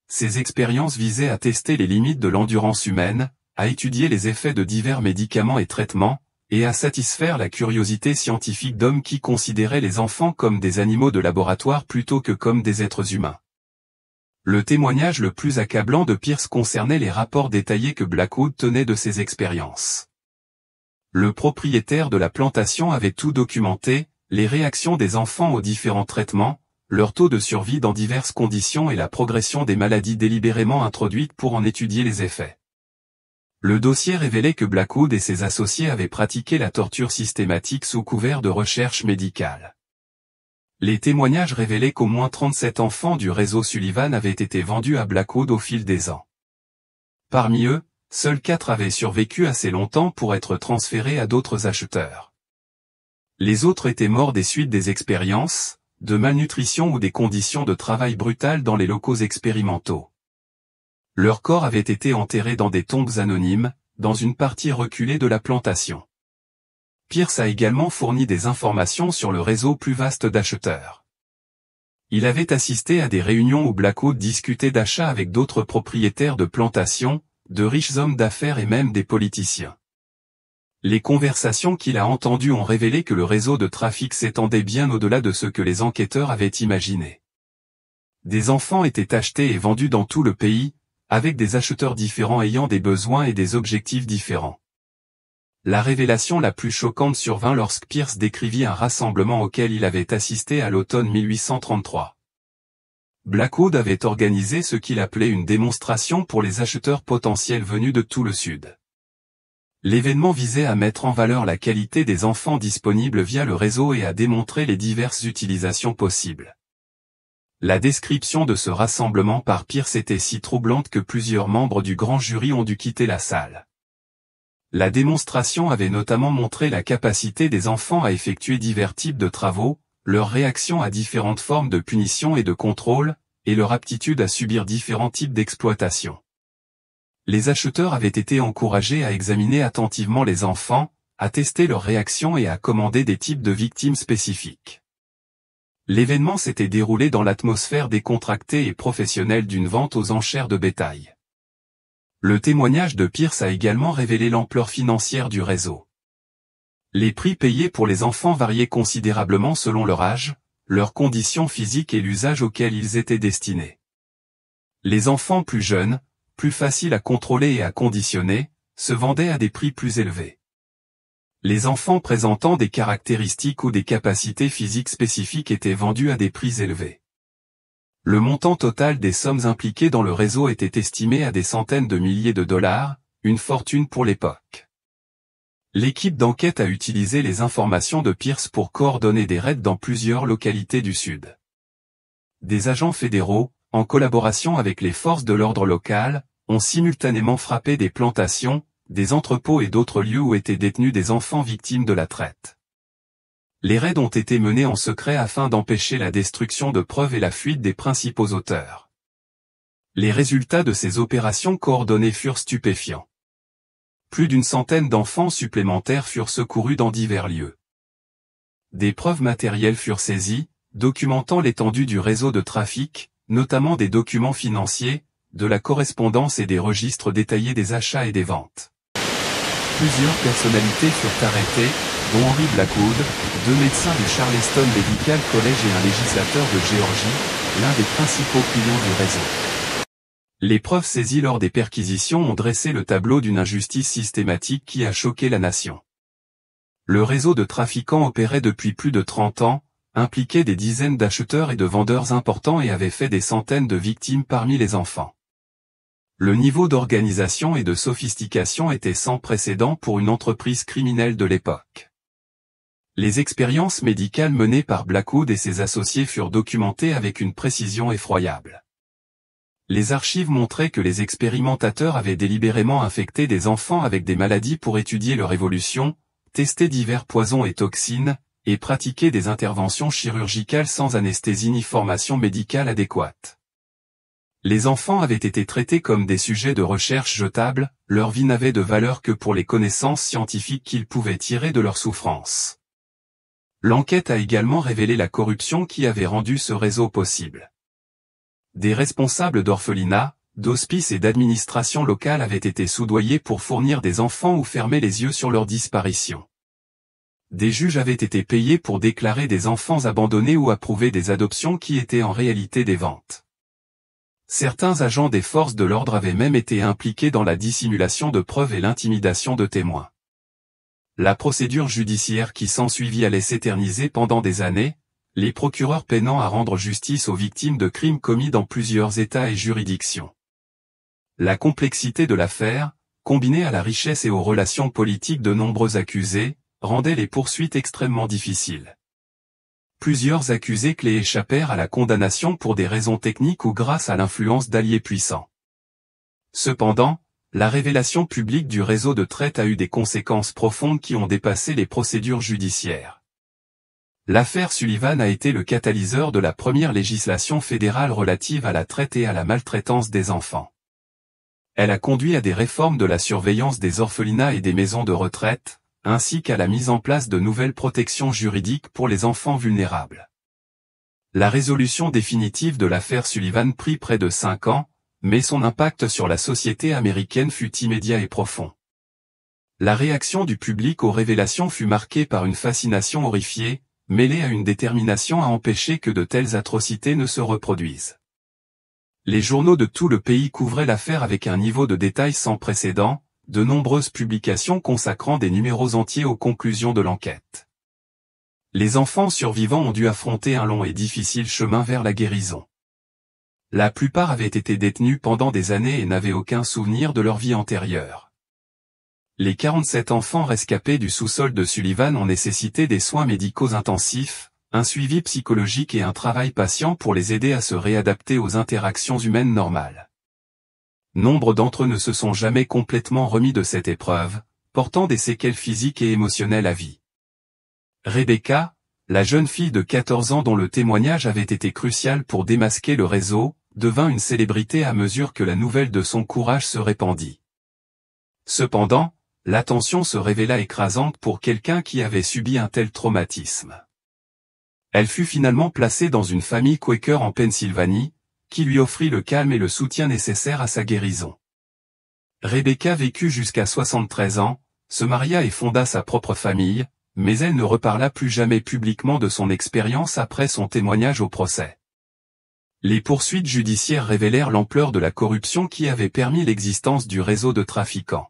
Ces expériences visaient à tester les limites de l'endurance humaine, à étudier les effets de divers médicaments et traitements, et à satisfaire la curiosité scientifique d'hommes qui considéraient les enfants comme des animaux de laboratoire plutôt que comme des êtres humains. Le témoignage le plus accablant de Peirce concernait les rapports détaillés que Blackwood tenait de ses expériences. Le propriétaire de la plantation avait tout documenté, les réactions des enfants aux différents traitements, leur taux de survie dans diverses conditions et la progression des maladies délibérément introduites pour en étudier les effets. Le dossier révélait que Blackwood et ses associés avaient pratiqué la torture systématique sous couvert de recherche médicale. Les témoignages révélaient qu'au moins 37 enfants du réseau Sullivan avaient été vendus à Blackwood au fil des ans. Parmi eux, seuls 4 avaient survécu assez longtemps pour être transférés à d'autres acheteurs. Les autres étaient morts des suites des expériences, de malnutrition ou des conditions de travail brutales dans les locaux expérimentaux. Leurs corps avaient été enterrés dans des tombes anonymes, dans une partie reculée de la plantation. Pierce a également fourni des informations sur le réseau plus vaste d'acheteurs. Il avait assisté à des réunions où Blackwood discutait d'achats avec d'autres propriétaires de plantations, de riches hommes d'affaires et même des politiciens. Les conversations qu'il a entendues ont révélé que le réseau de trafic s'étendait bien au-delà de ce que les enquêteurs avaient imaginé. Des enfants étaient achetés et vendus dans tout le pays, avec des acheteurs différents ayant des besoins et des objectifs différents. La révélation la plus choquante survint lorsque Pierce décrivit un rassemblement auquel il avait assisté à l'automne 1833. Blackwood avait organisé ce qu'il appelait une démonstration pour les acheteurs potentiels venus de tout le Sud. L'événement visait à mettre en valeur la qualité des enfants disponibles via le réseau et à démontrer les diverses utilisations possibles. La description de ce rassemblement par Pierce était si troublante que plusieurs membres du grand jury ont dû quitter la salle. La démonstration avait notamment montré la capacité des enfants à effectuer divers types de travaux, leur réaction à différentes formes de punition et de contrôle, et leur aptitude à subir différents types d'exploitation. Les acheteurs avaient été encouragés à examiner attentivement les enfants, à tester leurs réactions et à commander des types de victimes spécifiques. L'événement s'était déroulé dans l'atmosphère décontractée et professionnelle d'une vente aux enchères de bétail. Le témoignage de Pierce a également révélé l'ampleur financière du réseau. Les prix payés pour les enfants variaient considérablement selon leur âge, leurs conditions physiques et l'usage auquel ils étaient destinés. Les enfants plus jeunes, plus faciles à contrôler et à conditionner, se vendaient à des prix plus élevés. Les enfants présentant des caractéristiques ou des capacités physiques spécifiques étaient vendus à des prix élevés. Le montant total des sommes impliquées dans le réseau était estimé à des centaines de milliers de dollars, une fortune pour l'époque. L'équipe d'enquête a utilisé les informations de Pierce pour coordonner des raids dans plusieurs localités du Sud. Des agents fédéraux, en collaboration avec les forces de l'ordre locales, ont simultanément frappé des plantations, des entrepôts et d'autres lieux où étaient détenus des enfants victimes de la traite. Les raids ont été menés en secret afin d'empêcher la destruction de preuves et la fuite des principaux auteurs. Les résultats de ces opérations coordonnées furent stupéfiants. Plus d'une centaine d'enfants supplémentaires furent secourus dans divers lieux. Des preuves matérielles furent saisies, documentant l'étendue du réseau de trafic, notamment des documents financiers, de la correspondance et des registres détaillés des achats et des ventes. Plusieurs personnalités furent arrêtées, dont Henry Blackwood, 2 médecins du Charleston Medical College et un législateur de Géorgie, l'un des principaux clients du réseau. Les preuves saisies lors des perquisitions ont dressé le tableau d'une injustice systématique qui a choqué la nation. Le réseau de trafiquants opérait depuis plus de 30 ans, impliquait des dizaines d'acheteurs et de vendeurs importants et avait fait des centaines de victimes parmi les enfants. Le niveau d'organisation et de sophistication était sans précédent pour une entreprise criminelle de l'époque. Les expériences médicales menées par Blackwood et ses associés furent documentées avec une précision effroyable. Les archives montraient que les expérimentateurs avaient délibérément infecté des enfants avec des maladies pour étudier leur évolution, tester divers poisons et toxines, et pratiquer des interventions chirurgicales sans anesthésie ni formation médicale adéquate. Les enfants avaient été traités comme des sujets de recherche jetables, leur vie n'avait de valeur que pour les connaissances scientifiques qu'ils pouvaient tirer de leur souffrance. L'enquête a également révélé la corruption qui avait rendu ce réseau possible. Des responsables d'orphelinats, d'hospices et d'administration locale avaient été soudoyés pour fournir des enfants ou fermer les yeux sur leur disparition. Des juges avaient été payés pour déclarer des enfants abandonnés ou approuver des adoptions qui étaient en réalité des ventes. Certains agents des forces de l'ordre avaient même été impliqués dans la dissimulation de preuves et l'intimidation de témoins. La procédure judiciaire qui s'ensuivit allait s'éterniser pendant des années, les procureurs peinant à rendre justice aux victimes de crimes commis dans plusieurs États et juridictions. La complexité de l'affaire, combinée à la richesse et aux relations politiques de nombreux accusés, rendait les poursuites extrêmement difficiles. Plusieurs accusés clés échappèrent à la condamnation pour des raisons techniques ou grâce à l'influence d'alliés puissants. Cependant, la révélation publique du réseau de traite a eu des conséquences profondes qui ont dépassé les procédures judiciaires. L'affaire Sullivan a été le catalyseur de la première législation fédérale relative à la traite et à la maltraitance des enfants. Elle a conduit à des réformes de la surveillance des orphelinats et des maisons de retraite, ainsi qu'à la mise en place de nouvelles protections juridiques pour les enfants vulnérables. La résolution définitive de l'affaire Sullivan prit près de 5 ans, mais son impact sur la société américaine fut immédiat et profond. La réaction du public aux révélations fut marquée par une fascination horrifiée, mêlée à une détermination à empêcher que de telles atrocités ne se reproduisent. Les journaux de tout le pays couvraient l'affaire avec un niveau de détail sans précédent, de nombreuses publications consacrant des numéros entiers aux conclusions de l'enquête. Les enfants survivants ont dû affronter un long et difficile chemin vers la guérison. La plupart avaient été détenus pendant des années et n'avaient aucun souvenir de leur vie antérieure. Les 47 enfants rescapés du sous-sol de Sullivan ont nécessité des soins médicaux intensifs, un suivi psychologique et un travail patient pour les aider à se réadapter aux interactions humaines normales. Nombre d'entre eux ne se sont jamais complètement remis de cette épreuve, portant des séquelles physiques et émotionnelles à vie. Rebecca, la jeune fille de 14 ans dont le témoignage avait été crucial pour démasquer le réseau, devint une célébrité à mesure que la nouvelle de son courage se répandit. Cependant, l'attention se révéla écrasante pour quelqu'un qui avait subi un tel traumatisme. Elle fut finalement placée dans une famille Quaker en Pennsylvanie, qui lui offrit le calme et le soutien nécessaires à sa guérison. Rebecca vécut jusqu'à 73 ans, se maria et fonda sa propre famille, mais elle ne reparla plus jamais publiquement de son expérience après son témoignage au procès. Les poursuites judiciaires révélèrent l'ampleur de la corruption qui avait permis l'existence du réseau de trafiquants.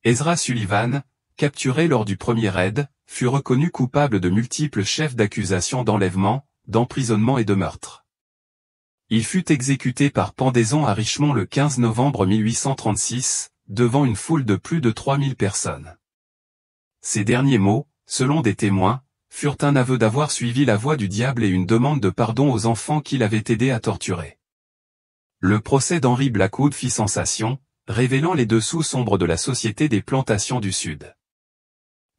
Ezra Sullivan, capturé lors du premier raid, fut reconnu coupable de multiples chefs d'accusation d'enlèvement, d'emprisonnement et de meurtre. Il fut exécuté par pendaison à Richmond le 15 novembre 1836, devant une foule de plus de 3000 personnes. Ses derniers mots, selon des témoins, furent un aveu d'avoir suivi la voie du diable et une demande de pardon aux enfants qu'il avait aidés à torturer. Le procès d'Henry Blackwood fit sensation, révélant les dessous sombres de la Société des plantations du Sud.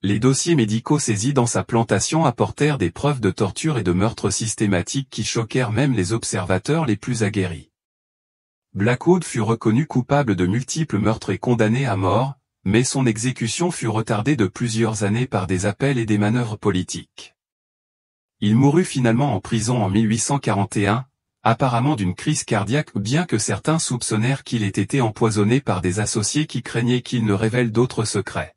Les dossiers médicaux saisis dans sa plantation apportèrent des preuves de torture et de meurtres systématiques qui choquèrent même les observateurs les plus aguerris. Blackwood fut reconnu coupable de multiples meurtres et condamné à mort, mais son exécution fut retardée de plusieurs années par des appels et des manœuvres politiques. Il mourut finalement en prison en 1841, apparemment d'une crise cardiaque bien que certains soupçonnèrent qu'il ait été empoisonné par des associés qui craignaient qu'il ne révèle d'autres secrets.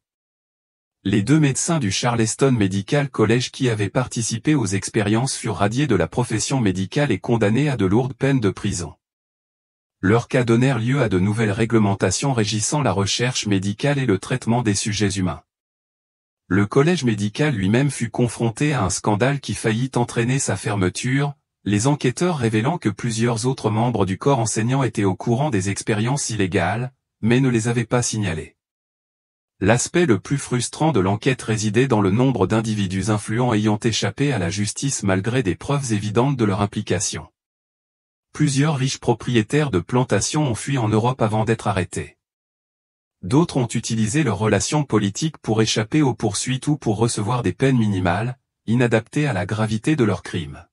Les 2 médecins du Charleston Medical College qui avaient participé aux expériences furent radiés de la profession médicale et condamnés à de lourdes peines de prison. Leurs cas donnèrent lieu à de nouvelles réglementations régissant la recherche médicale et le traitement des sujets humains. Le collège médical lui-même fut confronté à un scandale qui faillit entraîner sa fermeture, les enquêteurs révélant que plusieurs autres membres du corps enseignant étaient au courant des expériences illégales, mais ne les avaient pas signalées. L'aspect le plus frustrant de l'enquête résidait dans le nombre d'individus influents ayant échappé à la justice malgré des preuves évidentes de leur implication. Plusieurs riches propriétaires de plantations ont fui en Europe avant d'être arrêtés. D'autres ont utilisé leurs relations politiques pour échapper aux poursuites ou pour recevoir des peines minimales, inadaptées à la gravité de leurs crimes.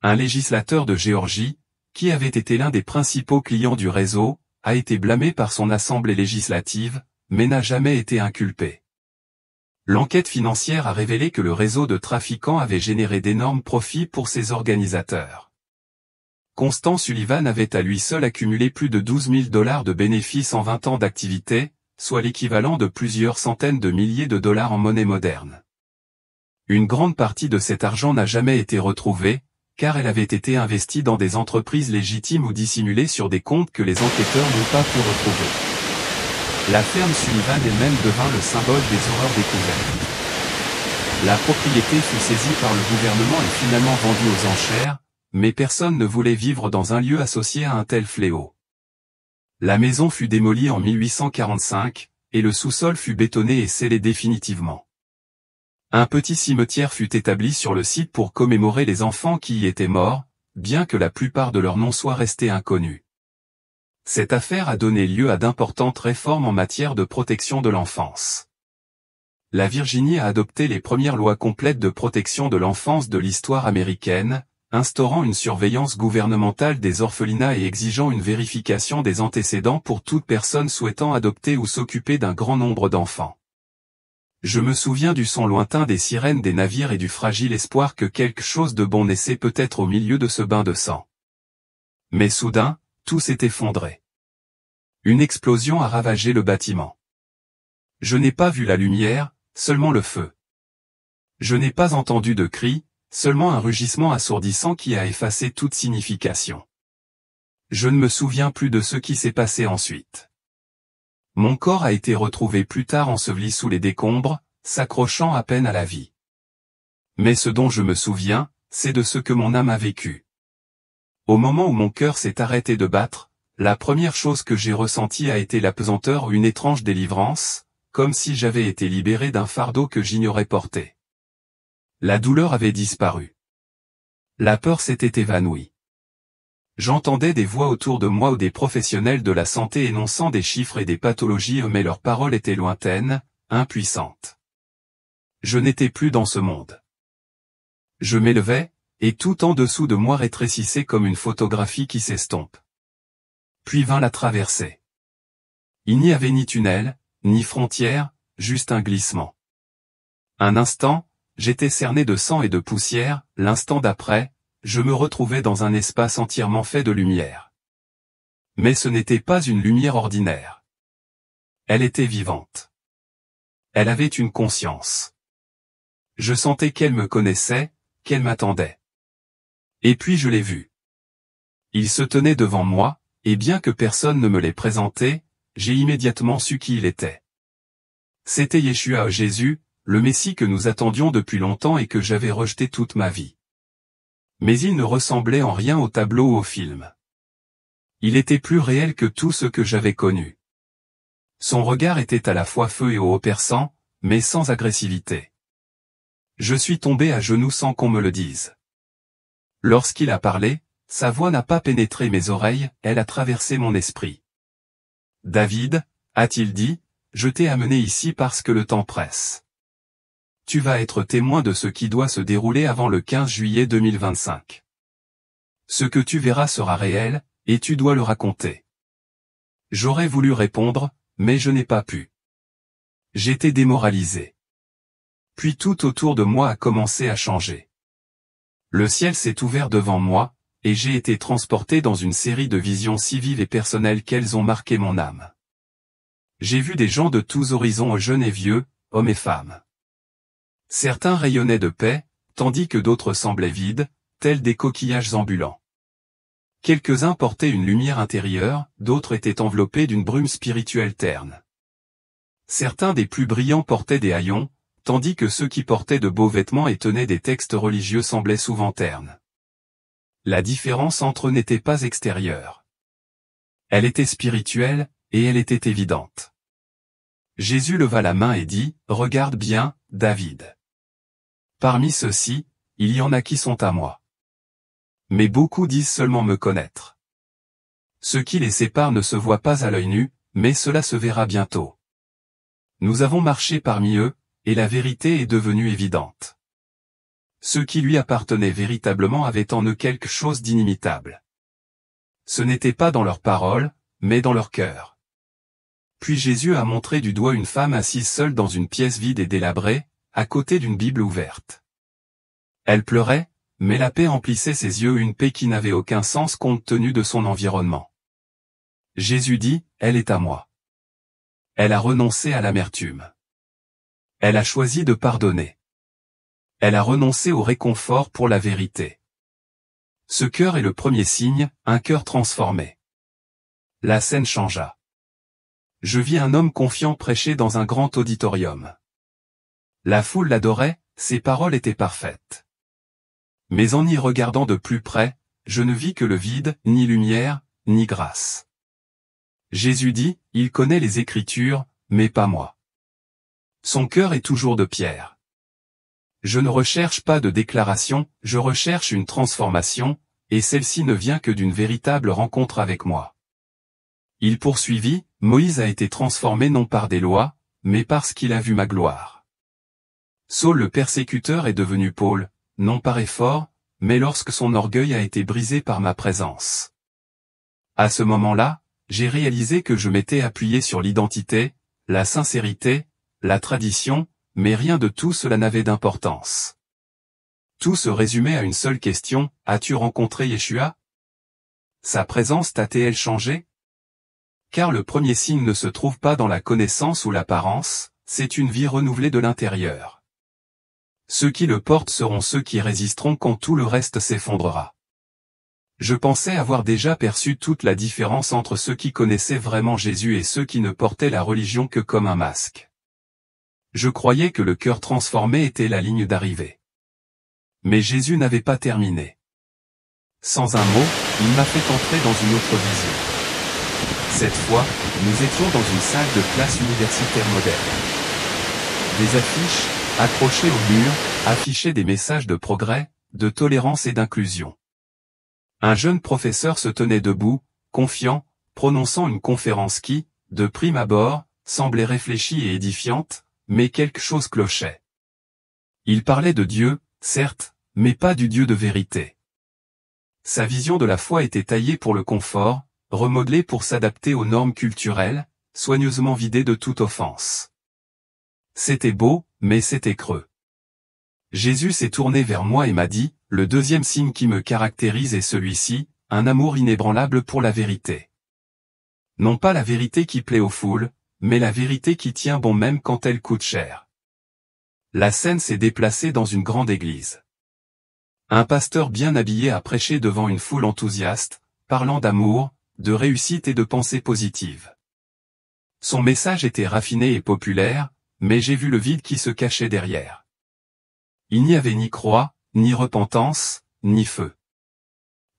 Un législateur de Géorgie, qui avait été l'un des principaux clients du réseau, a été blâmé par son assemblée législative, mais n'a jamais été inculpé. L'enquête financière a révélé que le réseau de trafiquants avait généré d'énormes profits pour ses organisateurs. Constant Sullivan avait à lui seul accumulé plus de $12 000 de bénéfices en 20 ans d'activité, soit l'équivalent de plusieurs centaines de milliers de dollars en monnaie moderne. Une grande partie de cet argent n'a jamais été retrouvée, car elle avait été investie dans des entreprises légitimes ou dissimulée sur des comptes que les enquêteurs n'ont pas pu retrouver. La ferme Sullivan elle-même devint le symbole des horreurs découvertes. La propriété fut saisie par le gouvernement et finalement vendue aux enchères, mais personne ne voulait vivre dans un lieu associé à un tel fléau. La maison fut démolie en 1845, et le sous-sol fut bétonné et scellé définitivement. Un petit cimetière fut établi sur le site pour commémorer les enfants qui y étaient morts, bien que la plupart de leurs noms soient restés inconnus. Cette affaire a donné lieu à d'importantes réformes en matière de protection de l'enfance. la Virginie a adopté les premières lois complètes de protection de l'enfance de l'histoire américaine, instaurant une surveillance gouvernementale des orphelinats et exigeant une vérification des antécédents pour toute personne souhaitant adopter ou s'occuper d'un grand nombre d'enfants. Je me souviens du son lointain des sirènes des navires et du fragile espoir que quelque chose de bon naissait peut-être au milieu de ce bain de sang. Mais soudain, tout s'est effondré. Une explosion a ravagé le bâtiment. Je n'ai pas vu la lumière, seulement le feu. Je n'ai pas entendu de cris, seulement un rugissement assourdissant qui a effacé toute signification. Je ne me souviens plus de ce qui s'est passé ensuite. Mon corps a été retrouvé plus tard enseveli sous les décombres, s'accrochant à peine à la vie. Mais ce dont je me souviens, c'est de ce que mon âme a vécu. Au moment où mon cœur s'est arrêté de battre, la première chose que j'ai ressentie a été la pesanteur ou une étrange délivrance, comme si j'avais été libéré d'un fardeau que j'ignorais porter. La douleur avait disparu. La peur s'était évanouie. J'entendais des voix autour de moi ou des professionnels de la santé énonçant des chiffres et des pathologies, mais leurs paroles étaient lointaines, impuissantes. Je n'étais plus dans ce monde. Je m'élevais, et tout en dessous de moi rétrécissait comme une photographie qui s'estompe. Puis vint la traversée. Il n'y avait ni tunnel, ni frontière, juste un glissement. Un instant, j'étais cerné de sang et de poussière, l'instant d'après, je me retrouvais dans un espace entièrement fait de lumière. Mais ce n'était pas une lumière ordinaire. Elle était vivante. Elle avait une conscience. Je sentais qu'elle me connaissait, qu'elle m'attendait. Et puis je l'ai vue. Il se tenait devant moi, et bien que personne ne me l'ait présenté, j'ai immédiatement su qui il était. C'était Yeshua, Jésus, le Messie que nous attendions depuis longtemps et que j'avais rejeté toute ma vie. Mais il ne ressemblait en rien au tableau ou au film. Il était plus réel que tout ce que j'avais connu. Son regard était à la fois feu et haut perçant, mais sans agressivité. Je suis tombé à genoux sans qu'on me le dise. Lorsqu'il a parlé, sa voix n'a pas pénétré mes oreilles, elle a traversé mon esprit. « David, a-t-il dit, je t'ai amené ici parce que le temps presse. Tu vas être témoin de ce qui doit se dérouler avant le 15 juillet 2025. Ce que tu verras sera réel, et tu dois le raconter. » J'aurais voulu répondre, mais je n'ai pas pu. J'étais démoralisé. Puis tout autour de moi a commencé à changer. Le ciel s'est ouvert devant moi, et j'ai été transporté dans une série de visions si vives et personnelles qu'elles ont marqué mon âme. J'ai vu des gens de tous horizons, jeunes et vieux, hommes et femmes. Certains rayonnaient de paix, tandis que d'autres semblaient vides, tels des coquillages ambulants. Quelques-uns portaient une lumière intérieure, d'autres étaient enveloppés d'une brume spirituelle terne. Certains des plus brillants portaient des haillons, tandis que ceux qui portaient de beaux vêtements et tenaient des textes religieux semblaient souvent ternes. La différence entre eux n'était pas extérieure. Elle était spirituelle, et elle était évidente. Jésus leva la main et dit, « Regarde bien, David. Parmi ceux-ci, il y en a qui sont à moi. Mais beaucoup disent seulement me connaître. Ce qui les sépare ne se voit pas à l'œil nu, mais cela se verra bientôt. Nous avons marché parmi eux, et la vérité est devenue évidente. Ceux qui lui appartenaient véritablement avaient en eux quelque chose d'inimitable. Ce n'était pas dans leurs paroles, mais dans leur cœur. » Puis Jésus a montré du doigt une femme assise seule dans une pièce vide et délabrée, à côté d'une Bible ouverte. Elle pleurait, mais la paix emplissait ses yeux, une paix qui n'avait aucun sens compte tenu de son environnement. Jésus dit, « Elle est à moi. » Elle a renoncé à l'amertume. Elle a choisi de pardonner. Elle a renoncé au réconfort pour la vérité. Ce cœur est le premier signe, un cœur transformé. La scène changea. Je vis un homme confiant prêcher dans un grand auditorium. La foule l'adorait, ses paroles étaient parfaites. Mais en y regardant de plus près, je ne vis que le vide, ni lumière, ni grâce. Jésus dit, « Il connaît les Écritures, mais pas moi. » Son cœur est toujours de pierre. Je ne recherche pas de déclaration, je recherche une transformation, et celle-ci ne vient que d'une véritable rencontre avec moi. Il poursuivit, « Moïse a été transformé non par des lois, mais parce qu'il a vu ma gloire. Saul le persécuteur est devenu Paul, non par effort, mais lorsque son orgueil a été brisé par ma présence. À ce moment-là, j'ai réalisé que je m'étais appuyé sur l'identité, la sincérité, la tradition, mais rien de tout cela n'avait d'importance. Tout se résumait à une seule question, as-tu rencontré Yeshua? Sa présence t'a-t-elle changé? Car le premier signe ne se trouve pas dans la connaissance ou l'apparence, c'est une vie renouvelée de l'intérieur. Ceux qui le portent seront ceux qui résisteront quand tout le reste s'effondrera. Je pensais avoir déjà perçu toute la différence entre ceux qui connaissaient vraiment Jésus et ceux qui ne portaient la religion que comme un masque. Je croyais que le cœur transformé était la ligne d'arrivée. Mais Jésus n'avait pas terminé. Sans un mot, il m'a fait entrer dans une autre vision. Cette fois, nous étions dans une salle de classe universitaire moderne. Des affiches, accrochées au mur, affichaient des messages de progrès, de tolérance et d'inclusion. Un jeune professeur se tenait debout, confiant, prononçant une conférence qui, de prime abord, semblait réfléchie et édifiante, mais quelque chose clochait. Il parlait de Dieu, certes, mais pas du Dieu de vérité. Sa vision de la foi était taillée pour le confort, remodelée pour s'adapter aux normes culturelles, soigneusement vidée de toute offense. C'était beau, mais c'était creux. Jésus s'est tourné vers moi et m'a dit, le deuxième signe qui me caractérise est celui-ci, un amour inébranlable pour la vérité. Non pas la vérité qui plaît aux foules, mais la vérité qui tient bon même quand elle coûte cher. La scène s'est déplacée dans une grande église. Un pasteur bien habillé a prêché devant une foule enthousiaste, parlant d'amour, de réussite et de pensée positive. Son message était raffiné et populaire, mais j'ai vu le vide qui se cachait derrière. Il n'y avait ni croix, ni repentance, ni feu.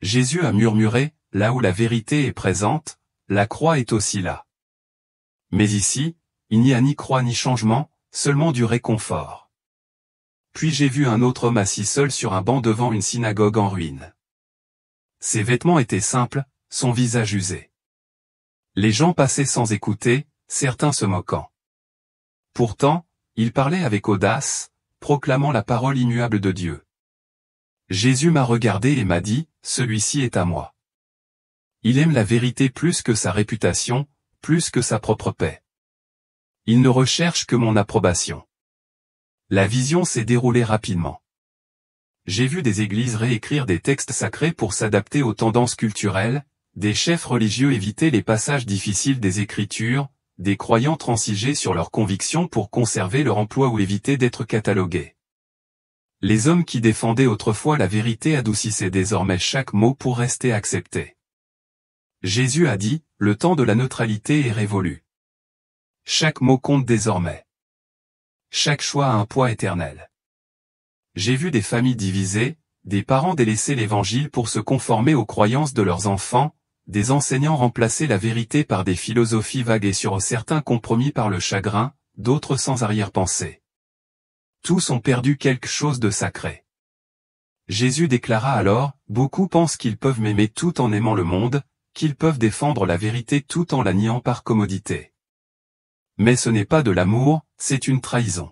Jésus a murmuré, là où la vérité est présente, la croix est aussi là. Mais ici, il n'y a ni croix ni changement, seulement du réconfort. Puis j'ai vu un autre homme assis seul sur un banc devant une synagogue en ruine. Ses vêtements étaient simples, son visage usé. Les gens passaient sans écouter, certains se moquant. Pourtant, il parlait avec audace, proclamant la parole immuable de Dieu. Jésus m'a regardé et m'a dit, celui-ci est à moi. Il aime la vérité plus que sa réputation, plus que sa propre paix. Il ne recherche que mon approbation. La vision s'est déroulée rapidement. J'ai vu des églises réécrire des textes sacrés pour s'adapter aux tendances culturelles, des chefs religieux éviter les passages difficiles des Écritures, des croyants transiger sur leurs convictions pour conserver leur emploi ou éviter d'être catalogués. Les hommes qui défendaient autrefois la vérité adoucissaient désormais chaque mot pour rester acceptés. Jésus a dit, le temps de la neutralité est révolu. Chaque mot compte désormais. Chaque choix a un poids éternel. J'ai vu des familles divisées, des parents délaisser l'Évangile pour se conformer aux croyances de leurs enfants, des enseignants remplacer la vérité par des philosophies vagues et sur certains compromis par le chagrin, d'autres sans arrière-pensée. Tous ont perdu quelque chose de sacré. Jésus déclara alors, beaucoup pensent qu'ils peuvent m'aimer tout en aimant le monde, qu'ils peuvent défendre la vérité tout en la niant par commodité. Mais ce n'est pas de l'amour, c'est une trahison.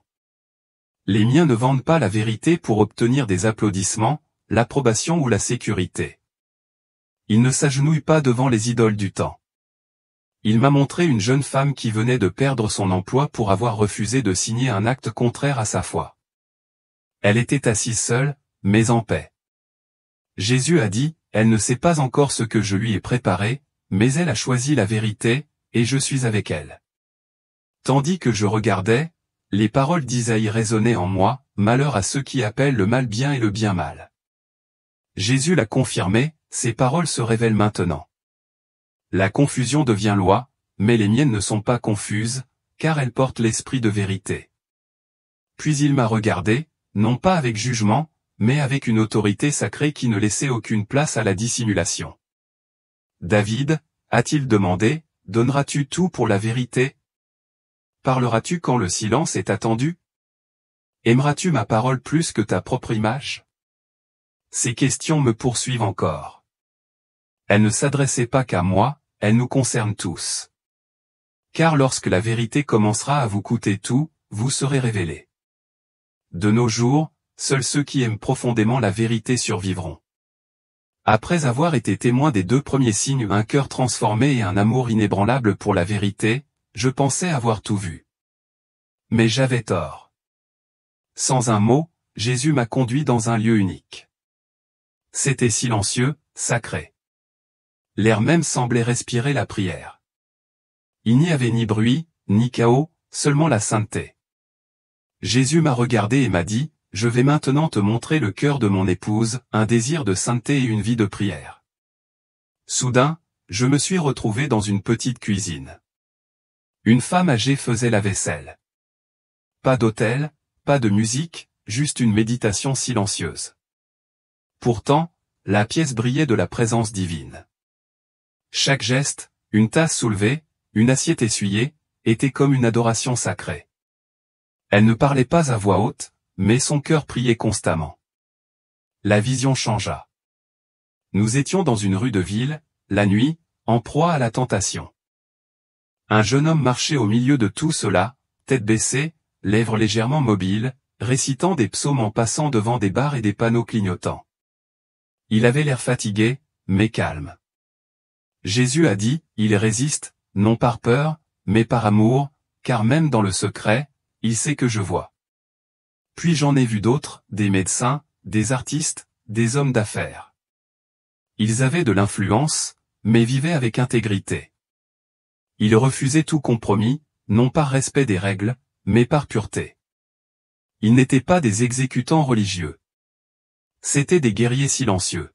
Les miens ne vendent pas la vérité pour obtenir des applaudissements, l'approbation ou la sécurité. Ils ne s'agenouillent pas devant les idoles du temps. Il m'a montré une jeune femme qui venait de perdre son emploi pour avoir refusé de signer un acte contraire à sa foi. Elle était assise seule, mais en paix. Jésus a dit, elle ne sait pas encore ce que je lui ai préparé, mais elle a choisi la vérité, et je suis avec elle. Tandis que je regardais, les paroles d'Isaïe résonnaient en moi, malheur à ceux qui appellent le mal bien et le bien mal. Jésus l'a confirmé, ces paroles se révèlent maintenant. La confusion devient loi, mais les miennes ne sont pas confuses, car elles portent l'esprit de vérité. Puis il m'a regardé, non pas avec jugement, mais avec une autorité sacrée qui ne laissait aucune place à la dissimulation. David, a-t-il demandé, donneras-tu tout pour la vérité? Parleras-tu quand le silence est attendu? Aimeras-tu ma parole plus que ta propre image? Ces questions me poursuivent encore. Elles ne s'adressaient pas qu'à moi, elles nous concernent tous. Car lorsque la vérité commencera à vous coûter tout, vous serez révélés. de nos jours, seuls ceux qui aiment profondément la vérité survivront. Après avoir été témoin des 2 premiers signes, un cœur transformé et un amour inébranlable pour la vérité, je pensais avoir tout vu. Mais j'avais tort. Sans un mot, Jésus m'a conduit dans un lieu unique. C'était silencieux, sacré. L'air même semblait respirer la prière. Il n'y avait ni bruit, ni chaos, seulement la sainteté. Jésus m'a regardé et m'a dit, « Je vais maintenant te montrer le cœur de mon épouse, un désir de sainteté et une vie de prière. » Soudain, je me suis retrouvé dans une petite cuisine. Une femme âgée faisait la vaisselle. Pas d'autel, pas de musique, juste une méditation silencieuse. Pourtant, la pièce brillait de la présence divine. Chaque geste, une tasse soulevée, une assiette essuyée, était comme une adoration sacrée. Elle ne parlait pas à voix haute, mais son cœur priait constamment. La vision changea. Nous étions dans une rue de ville, la nuit, en proie à la tentation. Un jeune homme marchait au milieu de tout cela, tête baissée, lèvres légèrement mobiles, récitant des psaumes en passant devant des bars et des panneaux clignotants. Il avait l'air fatigué, mais calme. Jésus a dit, il résiste, non par peur, mais par amour, car même dans le secret, il sait que je vois. Puis j'en ai vu d'autres, des médecins, des artistes, des hommes d'affaires. Ils avaient de l'influence, mais vivaient avec intégrité. Ils refusaient tout compromis, non par respect des règles, mais par pureté. Ils n'étaient pas des exécutants religieux. C'étaient des guerriers silencieux.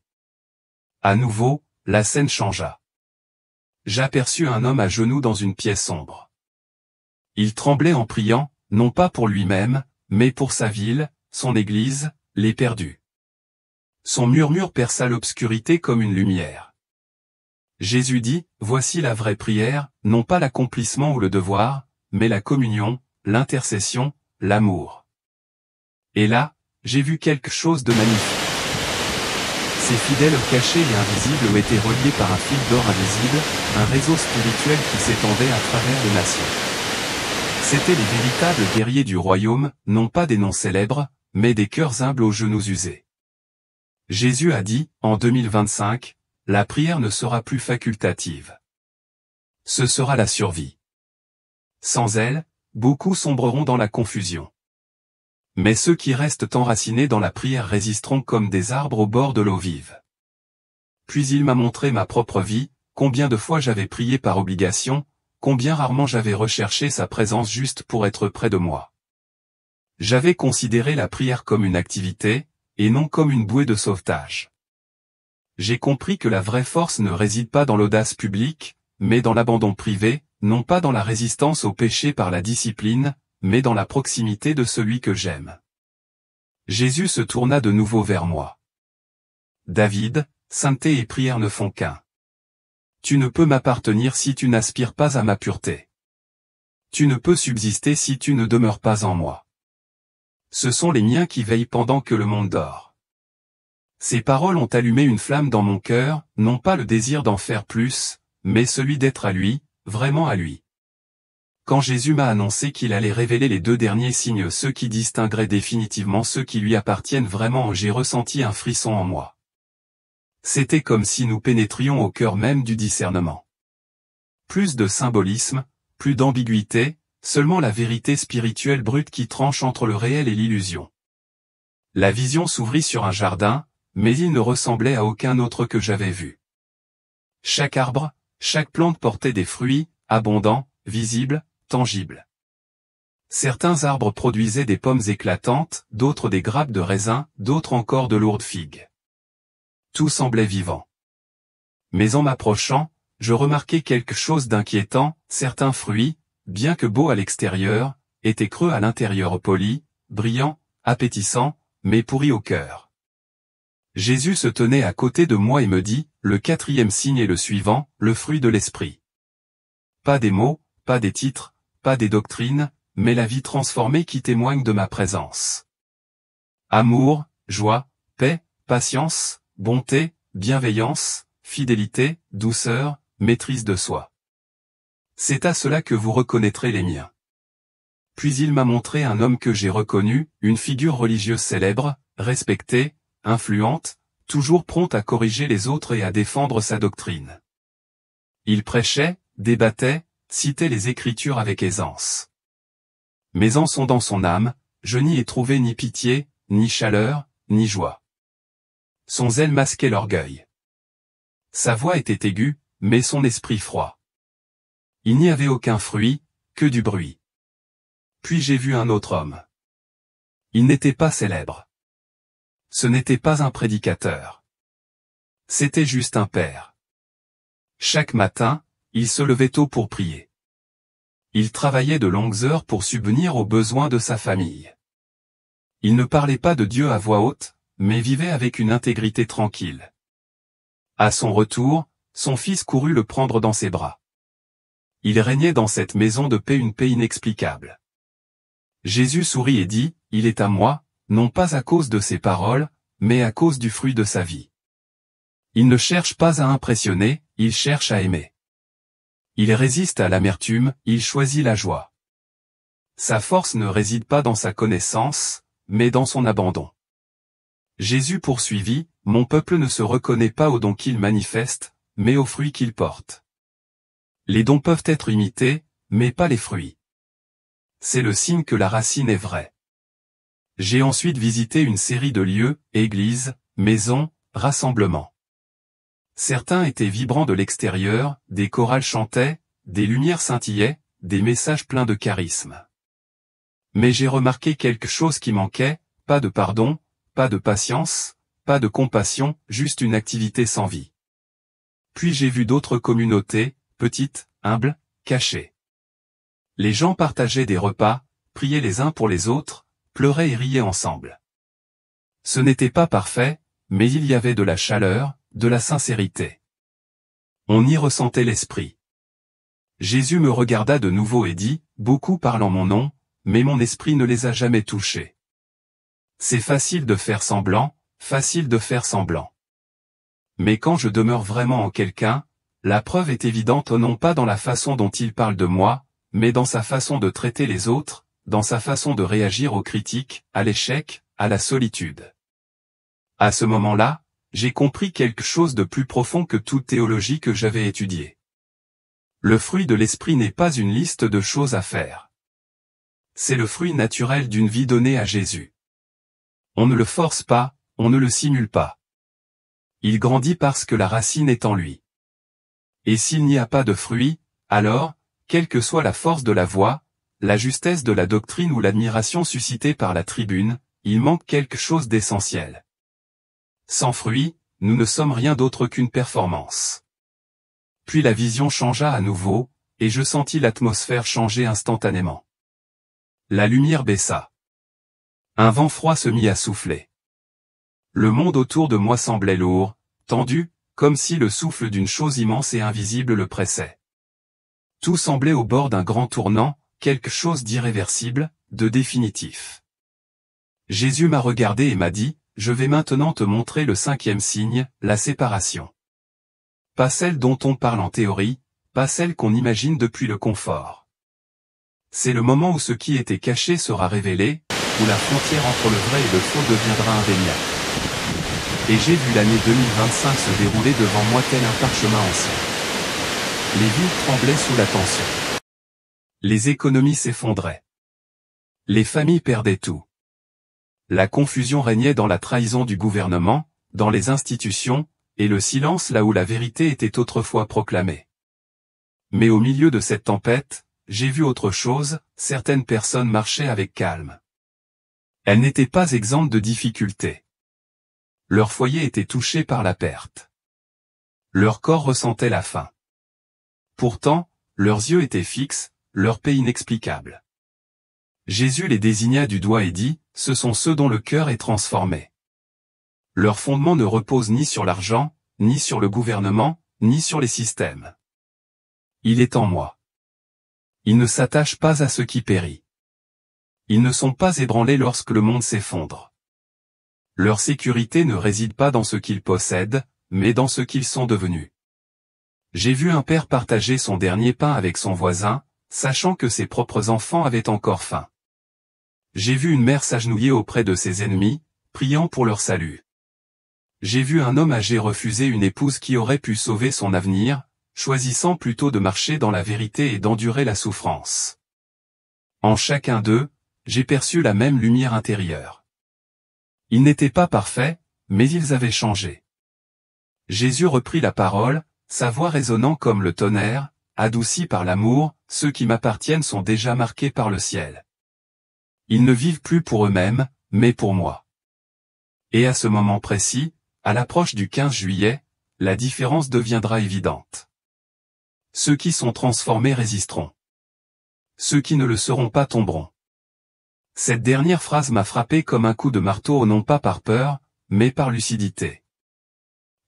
À nouveau, la scène changea. J'aperçus un homme à genoux dans une pièce sombre. Il tremblait en priant, non pas pour lui-même, mais pour sa ville, son église, les perdus. Son murmure perça l'obscurité comme une lumière. Jésus dit, « Voici la vraie prière, non pas l'accomplissement ou le devoir, mais la communion, l'intercession, l'amour. » Et là, j'ai vu quelque chose de magnifique. Ces fidèles cachés et invisibles étaient reliés par un fil d'or invisible, un réseau spirituel qui s'étendait à travers les nations. C'étaient les véritables guerriers du royaume, non pas des noms célèbres, mais des cœurs humbles aux genoux usés. Jésus a dit, en 2025, la prière ne sera plus facultative. Ce sera la survie. Sans elle, beaucoup sombreront dans la confusion. Mais ceux qui restent enracinés dans la prière résisteront comme des arbres au bord de l'eau vive. Puis il m'a montré ma propre vie, combien de fois j'avais prié par obligation, combien rarement j'avais recherché sa présence juste pour être près de moi. J'avais considéré la prière comme une activité, et non comme une bouée de sauvetage. J'ai compris que la vraie force ne réside pas dans l'audace publique, mais dans l'abandon privé, non pas dans la résistance au péché par la discipline, mais dans la proximité de celui que j'aime. Jésus se tourna de nouveau vers moi. David, sainteté et prière ne font qu'un. Tu ne peux m'appartenir si tu n'aspires pas à ma pureté. Tu ne peux subsister si tu ne demeures pas en moi. Ce sont les miens qui veillent pendant que le monde dort. Ces paroles ont allumé une flamme dans mon cœur, non pas le désir d'en faire plus, mais celui d'être à lui, vraiment à lui. Quand Jésus m'a annoncé qu'il allait révéler les 2 derniers signes, ceux qui distingueraient définitivement ceux qui lui appartiennent vraiment, j'ai ressenti un frisson en moi. C'était comme si nous pénétrions au cœur même du discernement. Plus de symbolisme, plus d'ambiguïté, seulement la vérité spirituelle brute qui tranche entre le réel et l'illusion. La vision s'ouvrit sur un jardin, mais il ne ressemblait à aucun autre que j'avais vu. Chaque arbre, chaque plante portait des fruits, abondants, visibles, tangibles. Certains arbres produisaient des pommes éclatantes, d'autres des grappes de raisin, d'autres encore de lourdes figues. Tout semblait vivant. Mais en m'approchant, je remarquai quelque chose d'inquiétant, certains fruits, bien que beaux à l'extérieur, étaient creux à l'intérieur, polis, brillants, appétissants, mais pourris au cœur. Jésus se tenait à côté de moi et me dit, le 4e signe est le suivant, le fruit de l'esprit. Pas des mots, pas des titres, pas des doctrines, mais la vie transformée qui témoigne de ma présence. Amour, joie, paix, patience, bonté, bienveillance, fidélité, douceur, maîtrise de soi. C'est à cela que vous reconnaîtrez les miens. puis il m'a montré un homme que j'ai reconnu, une figure religieuse célèbre, respectée, influente, toujours prompte à corriger les autres et à défendre sa doctrine. Il prêchait, débattait, citait les Écritures avec aisance. Mais en sondant son âme, je n'y ai trouvé ni pitié, ni chaleur, ni joie. Son zèle masquait l'orgueil. Sa voix était aiguë, mais son esprit froid. Il n'y avait aucun fruit, que du bruit. Puis j'ai vu un autre homme. Il n'était pas célèbre. Ce n'était pas un prédicateur. C'était juste un père. Chaque matin, il se levait tôt pour prier. Il travaillait de longues heures pour subvenir aux besoins de sa famille. Il ne parlait pas de Dieu à voix haute, mais vivait avec une intégrité tranquille. À son retour, son fils courut le prendre dans ses bras. Il régnait dans cette maison de paix une paix inexplicable. Jésus sourit et dit, « Il est à moi, non pas à cause de ses paroles, mais à cause du fruit de sa vie. » Il ne cherche pas à impressionner, il cherche à aimer. Il résiste à l'amertume, il choisit la joie. Sa force ne réside pas dans sa connaissance, mais dans son abandon. Jésus poursuivit, « Mon peuple ne se reconnaît pas aux dons qu'il manifeste, mais aux fruits qu'il porte. » Les dons peuvent être imités, mais pas les fruits. C'est le signe que la racine est vraie. J'ai ensuite visité une série de lieux, églises, maisons, rassemblements. Certains étaient vibrants de l'extérieur, des chorales chantaient, des lumières scintillaient, des messages pleins de charisme. Mais j'ai remarqué quelque chose qui manquait, pas de pardon, pas de patience, pas de compassion, juste une activité sans vie. Puis j'ai vu d'autres communautés, petites, humbles, cachées. Les gens partageaient des repas, priaient les uns pour les autres, pleuraient et riaient ensemble. Ce n'était pas parfait, mais il y avait de la chaleur, de la sincérité. On y ressentait l'esprit. Jésus me regarda de nouveau et dit, « Beaucoup parlent en mon nom, mais mon esprit ne les a jamais touchés. » C'est facile de faire semblant, facile de faire semblant. Mais quand je demeure vraiment en quelqu'un, la preuve est évidente non pas dans la façon dont il parle de moi, mais dans sa façon de traiter les autres, dans sa façon de réagir aux critiques, à l'échec, à la solitude. À ce moment-là, j'ai compris quelque chose de plus profond que toute théologie que j'avais étudiée. Le fruit de l'esprit n'est pas une liste de choses à faire. C'est le fruit naturel d'une vie donnée à Jésus. On ne le force pas, on ne le simule pas. Il grandit parce que la racine est en lui. Et s'il n'y a pas de fruit, alors, quelle que soit la force de la voix, la justesse de la doctrine ou l'admiration suscitée par la tribune, il manque quelque chose d'essentiel. Sans fruit, nous ne sommes rien d'autre qu'une performance. Puis la vision changea à nouveau, et je sentis l'atmosphère changer instantanément. La lumière baissa. Un vent froid se mit à souffler. Le monde autour de moi semblait lourd, tendu, comme si le souffle d'une chose immense et invisible le pressait. Tout semblait au bord d'un grand tournant, quelque chose d'irréversible, de définitif. Jésus m'a regardé et m'a dit, « Je vais maintenant te montrer le 5e signe, la séparation. Pas celle dont on parle en théorie, pas celle qu'on imagine depuis le confort. C'est le moment où ce qui était caché sera révélé, où la frontière entre le vrai et le faux deviendra indéniable. » Et j'ai vu l'année 2025 se dérouler devant moi tel un parchemin ancien. Les villes tremblaient sous la tension. Les économies s'effondraient. Les familles perdaient tout. La confusion régnait dans la trahison du gouvernement, dans les institutions, et le silence là où la vérité était autrefois proclamée. Mais au milieu de cette tempête, j'ai vu autre chose, certaines personnes marchaient avec calme. Elles n'étaient pas exemptes de difficultés. Leur foyer était touché par la perte. Leur corps ressentait la faim. Pourtant, leurs yeux étaient fixes, leur paix inexplicable. Jésus les désigna du doigt et dit, « Ce sont ceux dont le cœur est transformé. Leur fondement ne repose ni sur l'argent, ni sur le gouvernement, ni sur les systèmes. Il est en moi. Ils ne s'attachent pas à ce qui périt. Ils ne sont pas ébranlés lorsque le monde s'effondre. Leur sécurité ne réside pas dans ce qu'ils possèdent, mais dans ce qu'ils sont devenus. » J'ai vu un père partager son dernier pain avec son voisin, sachant que ses propres enfants avaient encore faim. J'ai vu une mère s'agenouiller auprès de ses ennemis, priant pour leur salut. J'ai vu un homme âgé refuser une épouse qui aurait pu sauver son avenir, choisissant plutôt de marcher dans la vérité et d'endurer la souffrance. En chacun d'eux, j'ai perçu la même lumière intérieure. Ils n'étaient pas parfaits, mais ils avaient changé. Jésus reprit la parole, sa voix résonnant comme le tonnerre, adoucie par l'amour, ceux qui m'appartiennent sont déjà marqués par le ciel. Ils ne vivent plus pour eux-mêmes, mais pour moi. Et à ce moment précis, à l'approche du 15 juillet, la différence deviendra évidente. Ceux qui sont transformés résisteront. Ceux qui ne le seront pas tomberont. Cette dernière phrase m'a frappé comme un coup de marteau non pas par peur, mais par lucidité.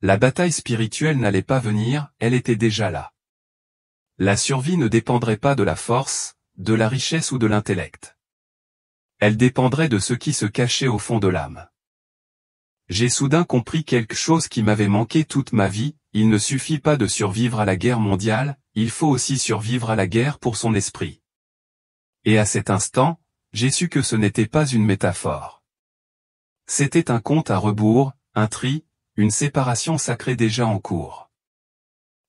La bataille spirituelle n'allait pas venir, elle était déjà là. La survie ne dépendrait pas de la force, de la richesse ou de l'intellect. Elle dépendrait de ce qui se cachait au fond de l'âme. J'ai soudain compris quelque chose qui m'avait manqué toute ma vie, il ne suffit pas de survivre à la guerre mondiale, il faut aussi survivre à la guerre pour son esprit. Et à cet instant, j'ai su que ce n'était pas une métaphore. C'était un compte à rebours, un tri, une séparation sacrée déjà en cours.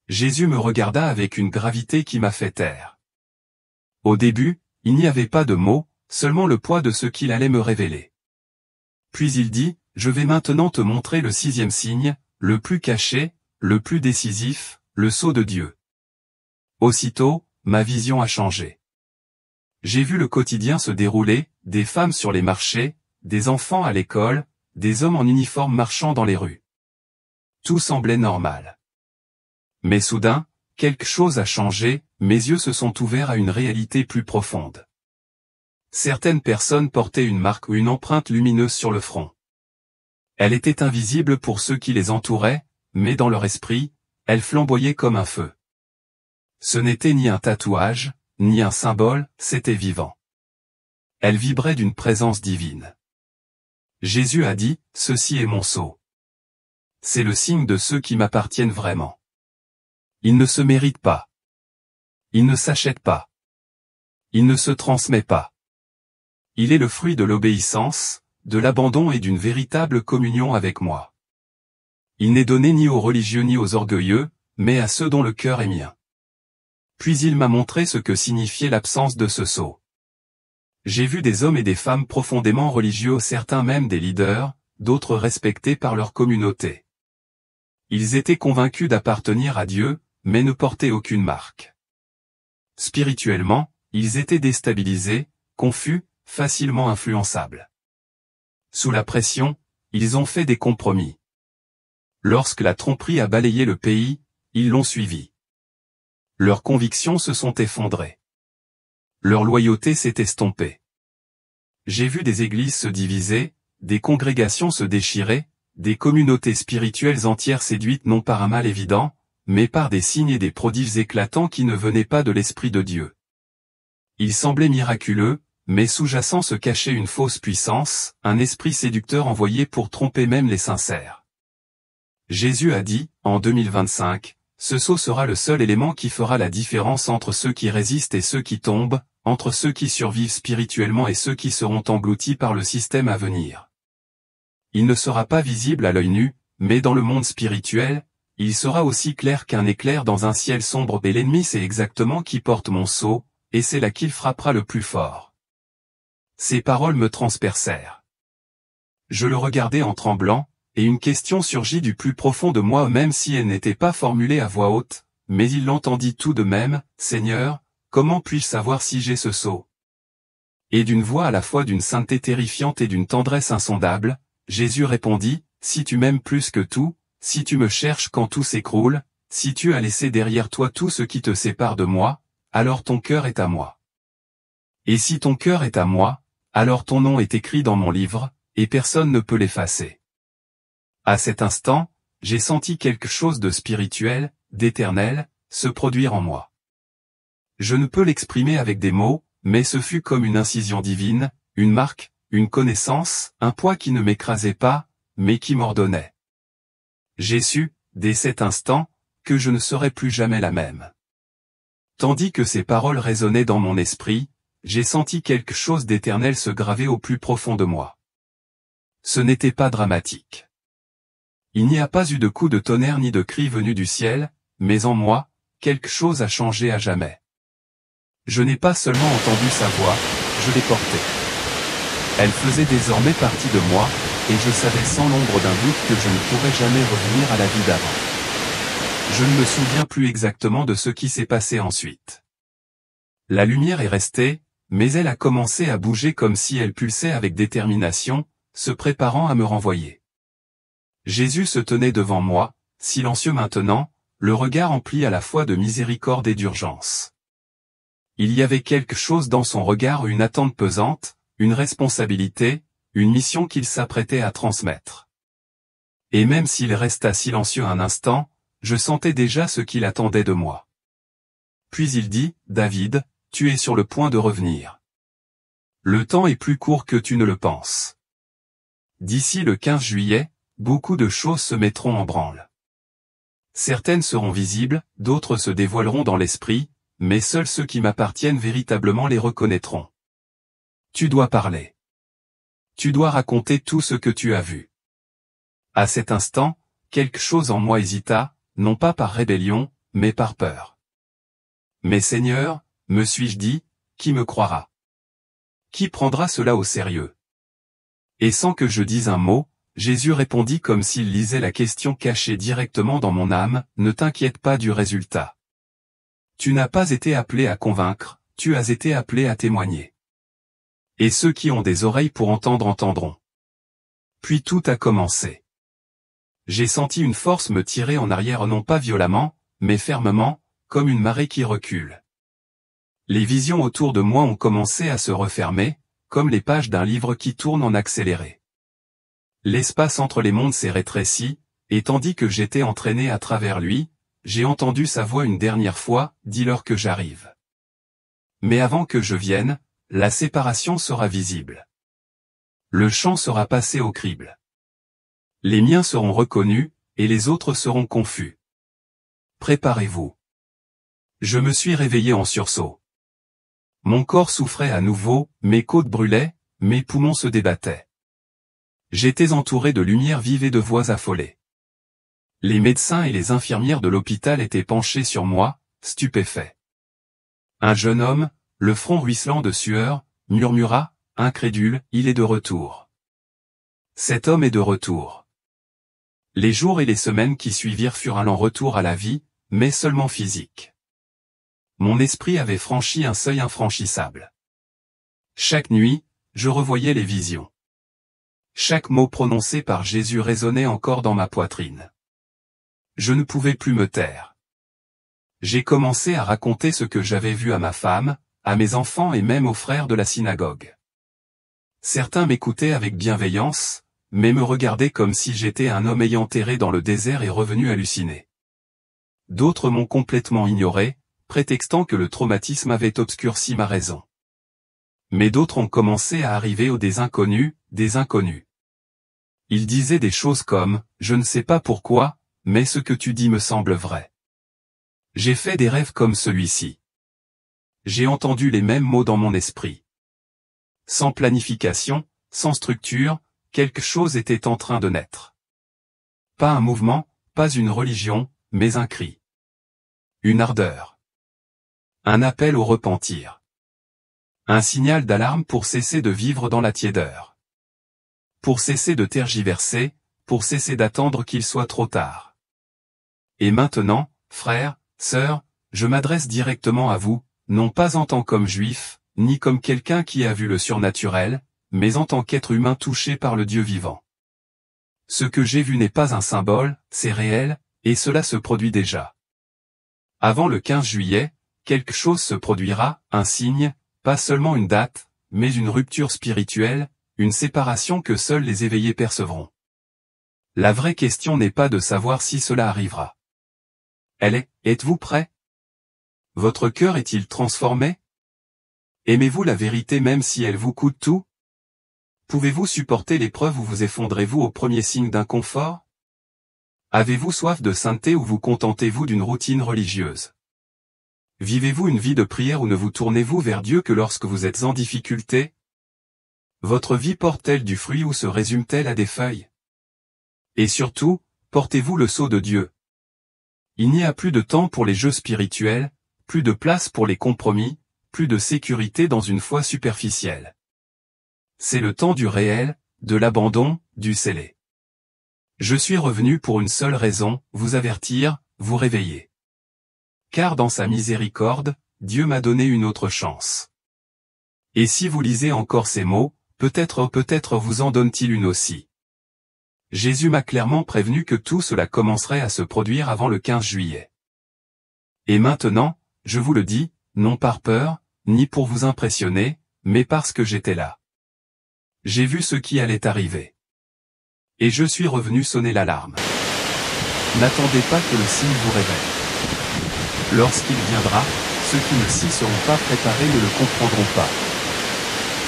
Jésus me regarda avec une gravité qui m'a fait taire. Au début, il n'y avait pas de mots, seulement le poids de ce qu'il allait me révéler. Puis il dit, « Je vais maintenant te montrer le 6e signe, le plus caché, le plus décisif, le sceau de Dieu. » Aussitôt, ma vision a changé. J'ai vu le quotidien se dérouler, des femmes sur les marchés, des enfants à l'école, des hommes en uniforme marchant dans les rues. Tout semblait normal. Mais soudain, quelque chose a changé, mes yeux se sont ouverts à une réalité plus profonde. Certaines personnes portaient une marque ou une empreinte lumineuse sur le front. Elle était invisible pour ceux qui les entouraient, mais dans leur esprit, elle flamboyait comme un feu. Ce n'était ni un tatouage, ni un symbole, c'était vivant. Elle vibrait d'une présence divine. Jésus a dit, « Ceci est mon sceau. C'est le signe de ceux qui m'appartiennent vraiment. Il ne se mérite pas. Il ne s'achète pas. Il ne se transmet pas. Il est le fruit de l'obéissance, de l'abandon et d'une véritable communion avec moi. Il n'est donné ni aux religieux ni aux orgueilleux, mais à ceux dont le cœur est mien. » Puis il m'a montré ce que signifiait l'absence de ce sceau. J'ai vu des hommes et des femmes profondément religieux, certains même des leaders, d'autres respectés par leur communauté. Ils étaient convaincus d'appartenir à Dieu, mais ne portaient aucune marque. Spirituellement, ils étaient déstabilisés, confus, facilement influençables. Sous la pression, ils ont fait des compromis. Lorsque la tromperie a balayé le pays, ils l'ont suivi. Leurs convictions se sont effondrées. Leur loyauté s'est estompée. J'ai vu des églises se diviser, des congrégations se déchirer, des communautés spirituelles entières séduites non par un mal évident, mais par des signes et des prodiges éclatants qui ne venaient pas de l'Esprit de Dieu. Ils semblaient miraculeux, mais sous-jacent se cachait une fausse puissance, un esprit séducteur envoyé pour tromper même les sincères. Jésus a dit, en 2025, ce sceau sera le seul élément qui fera la différence entre ceux qui résistent et ceux qui tombent, entre ceux qui survivent spirituellement et ceux qui seront engloutis par le système à venir. Il ne sera pas visible à l'œil nu, mais dans le monde spirituel, il sera aussi clair qu'un éclair dans un ciel sombre et l'ennemi sait exactement qui porte mon sceau, et c'est là qu'il frappera le plus fort. Ces paroles me transpercèrent. Je le regardais en tremblant, et une question surgit du plus profond de moi même si elle n'était pas formulée à voix haute, mais il l'entendit tout de même, « Seigneur, comment puis-je savoir si j'ai ce sceau ?» Et d'une voix à la fois d'une sainteté terrifiante et d'une tendresse insondable, Jésus répondit, « Si tu m'aimes plus que tout, si tu me cherches quand tout s'écroule, si tu as laissé derrière toi tout ce qui te sépare de moi, alors ton cœur est à moi. Et si ton cœur est à moi, alors ton nom est écrit dans mon livre, et personne ne peut l'effacer. » À cet instant, j'ai senti quelque chose de spirituel, d'éternel, se produire en moi. Je ne peux l'exprimer avec des mots, mais ce fut comme une incision divine, une marque, une connaissance, un poids qui ne m'écrasait pas, mais qui m'ordonnait. J'ai su, dès cet instant, que je ne serais plus jamais la même. Tandis que ces paroles résonnaient dans mon esprit, j'ai senti quelque chose d'éternel se graver au plus profond de moi. Ce n'était pas dramatique. Il n'y a pas eu de coup de tonnerre ni de cri venu du ciel, mais en moi, quelque chose a changé à jamais. Je n'ai pas seulement entendu sa voix, je l'ai portée. Elle faisait désormais partie de moi, et je savais sans l'ombre d'un doute que je ne pourrais jamais revenir à la vie d'avant. Je ne me souviens plus exactement de ce qui s'est passé ensuite. La lumière est restée, mais elle a commencé à bouger comme si elle pulsait avec détermination, se préparant à me renvoyer. Jésus se tenait devant moi, silencieux maintenant, le regard empli à la fois de miséricorde et d'urgence. Il y avait quelque chose dans son regard, une attente pesante, une responsabilité, une mission qu'il s'apprêtait à transmettre. Et même s'il resta silencieux un instant, je sentais déjà ce qu'il attendait de moi. Puis il dit, « David, tu es sur le point de revenir. Le temps est plus court que tu ne le penses. D'ici le 15 juillet, beaucoup de choses se mettront en branle. Certaines seront visibles, d'autres se dévoileront dans l'esprit, mais seuls ceux qui m'appartiennent véritablement les reconnaîtront. Tu dois parler. Tu dois raconter tout ce que tu as vu. » À cet instant, quelque chose en moi hésita, non pas par rébellion, mais par peur. « Mais Seigneur, me suis-je dit, qui me croira? Qui prendra cela au sérieux ?» Et sans que je dise un mot, Jésus répondit comme s'il lisait la question cachée directement dans mon âme, « Ne t'inquiète pas du résultat. Tu n'as pas été appelé à convaincre, tu as été appelé à témoigner. Et ceux qui ont des oreilles pour entendre entendront. » Puis tout a commencé. J'ai senti une force me tirer en arrière, non pas violemment, mais fermement, comme une marée qui recule. Les visions autour de moi ont commencé à se refermer, comme les pages d'un livre qui tourne en accéléré. L'espace entre les mondes s'est rétréci, et tandis que j'étais entraîné à travers lui, j'ai entendu sa voix une dernière fois, « Dis-leur que j'arrive. » Mais avant que je vienne, la séparation sera visible. Le champ sera passé au crible. Les miens seront reconnus, et les autres seront confus. Préparez-vous. Je me suis réveillé en sursaut. Mon corps souffrait à nouveau, mes côtes brûlaient, mes poumons se débattaient. J'étais entouré de lumière vive et de voix affolées. Les médecins et les infirmières de l'hôpital étaient penchés sur moi, stupéfaits. Un jeune homme, le front ruisselant de sueur, murmura, incrédule, « Il est de retour. » Cet homme est de retour. Les jours et les semaines qui suivirent furent un lent retour à la vie, mais seulement physique. Mon esprit avait franchi un seuil infranchissable. Chaque nuit, je revoyais les visions. Chaque mot prononcé par Jésus résonnait encore dans ma poitrine. Je ne pouvais plus me taire. J'ai commencé à raconter ce que j'avais vu à ma femme, à mes enfants et même aux frères de la synagogue. Certains m'écoutaient avec bienveillance, mais me regardaient comme si j'étais un homme ayant erré dans le désert et revenu halluciné. D'autres m'ont complètement ignoré, prétextant que le traumatisme avait obscurci ma raison. Mais d'autres ont commencé à arriver des inconnus, des inconnus. Ils disaient des choses comme, « Je ne sais pas pourquoi, mais ce que tu dis me semble vrai. J'ai fait des rêves comme celui-ci. J'ai entendu les mêmes mots dans mon esprit. » Sans planification, sans structure, quelque chose était en train de naître. Pas un mouvement, pas une religion, mais un cri. Une ardeur. Un appel au repentir. Un signal d'alarme pour cesser de vivre dans la tiédeur. Pour cesser de tergiverser, pour cesser d'attendre qu'il soit trop tard. Et maintenant, frères, sœurs, je m'adresse directement à vous, non pas en tant qu'homme juif, ni comme quelqu'un qui a vu le surnaturel, mais en tant qu'être humain touché par le Dieu vivant. Ce que j'ai vu n'est pas un symbole, c'est réel, et cela se produit déjà. Avant le 15 juillet, quelque chose se produira, un signe, pas seulement une date, mais une rupture spirituelle, une séparation que seuls les éveillés percevront. La vraie question n'est pas de savoir si cela arrivera. Elle est, êtes-vous prêts? Votre cœur est-il transformé? Aimez-vous la vérité même si elle vous coûte tout? Pouvez-vous supporter l'épreuve ou vous effondrez-vous au premier signe d'inconfort? Avez-vous soif de sainteté ou vous contentez-vous d'une routine religieuse? Vivez-vous une vie de prière ou ne vous tournez-vous vers Dieu que lorsque vous êtes en difficulté? Votre vie porte-t-elle du fruit ou se résume-t-elle à des feuilles? Et surtout, portez-vous le sceau de Dieu. Il n'y a plus de temps pour les jeux spirituels, plus de place pour les compromis, plus de sécurité dans une foi superficielle. C'est le temps du réel, de l'abandon, du scellé. Je suis revenu pour une seule raison, vous avertir, vous réveiller. Car dans sa miséricorde, Dieu m'a donné une autre chance. Et si vous lisez encore ces mots, peut-être vous en donne-t-il une aussi. Jésus m'a clairement prévenu que tout cela commencerait à se produire avant le 15 juillet. Et maintenant, je vous le dis, non par peur, ni pour vous impressionner, mais parce que j'étais là. J'ai vu ce qui allait arriver. Et je suis revenu sonner l'alarme. N'attendez pas que le signe vous réveille. Lorsqu'il viendra, ceux qui ne s'y seront pas préparés ne le comprendront pas.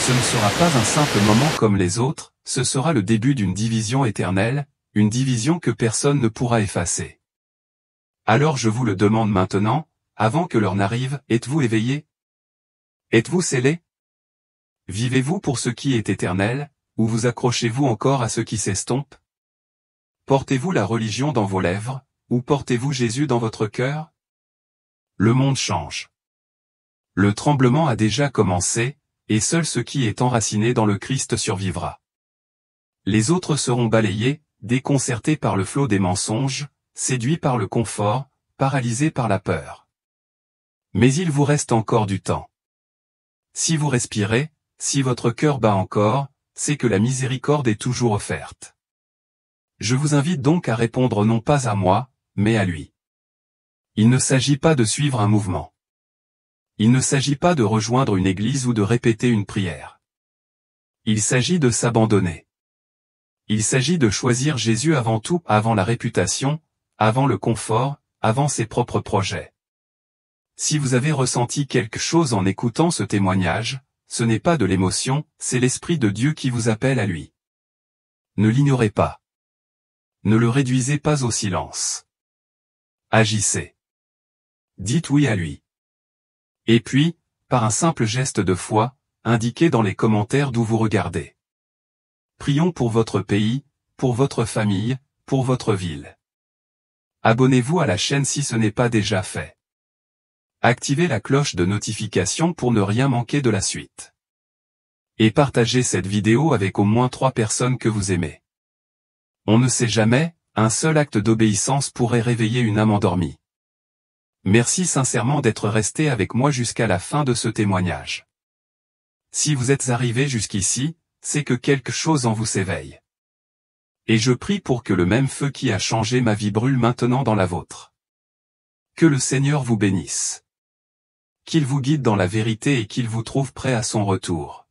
Ce ne sera pas un simple moment comme les autres, ce sera le début d'une division éternelle, une division que personne ne pourra effacer. Alors je vous le demande maintenant, avant que l'heure n'arrive, êtes-vous éveillés? Êtes-vous scellés? Vivez-vous pour ce qui est éternel, ou vous accrochez-vous encore à ce qui s'estompe? Portez-vous la religion dans vos lèvres, ou portez-vous Jésus dans votre cœur? Le monde change. Le tremblement a déjà commencé, et seul ce qui est enraciné dans le Christ survivra. Les autres seront balayés, déconcertés par le flot des mensonges, séduits par le confort, paralysés par la peur. Mais il vous reste encore du temps. Si vous respirez, si votre cœur bat encore, c'est que la miséricorde est toujours offerte. Je vous invite donc à répondre non pas à moi, mais à lui. Il ne s'agit pas de suivre un mouvement. Il ne s'agit pas de rejoindre une église ou de répéter une prière. Il s'agit de s'abandonner. Il s'agit de choisir Jésus avant tout, avant la réputation, avant le confort, avant ses propres projets. Si vous avez ressenti quelque chose en écoutant ce témoignage, ce n'est pas de l'émotion, c'est l'Esprit de Dieu qui vous appelle à lui. Ne l'ignorez pas. Ne le réduisez pas au silence. Agissez. Dites oui à lui. Et puis, par un simple geste de foi, indiquez dans les commentaires d'où vous regardez. Prions pour votre pays, pour votre famille, pour votre ville. Abonnez-vous à la chaîne si ce n'est pas déjà fait. Activez la cloche de notification pour ne rien manquer de la suite. Et partagez cette vidéo avec au moins 3 personnes que vous aimez. On ne sait jamais, un seul acte d'obéissance pourrait réveiller une âme endormie. Merci sincèrement d'être resté avec moi jusqu'à la fin de ce témoignage. Si vous êtes arrivé jusqu'ici, c'est que quelque chose en vous s'éveille. Et je prie pour que le même feu qui a changé ma vie brûle maintenant dans la vôtre. Que le Seigneur vous bénisse. Qu'il vous guide dans la vérité et qu'il vous trouve prêt à son retour.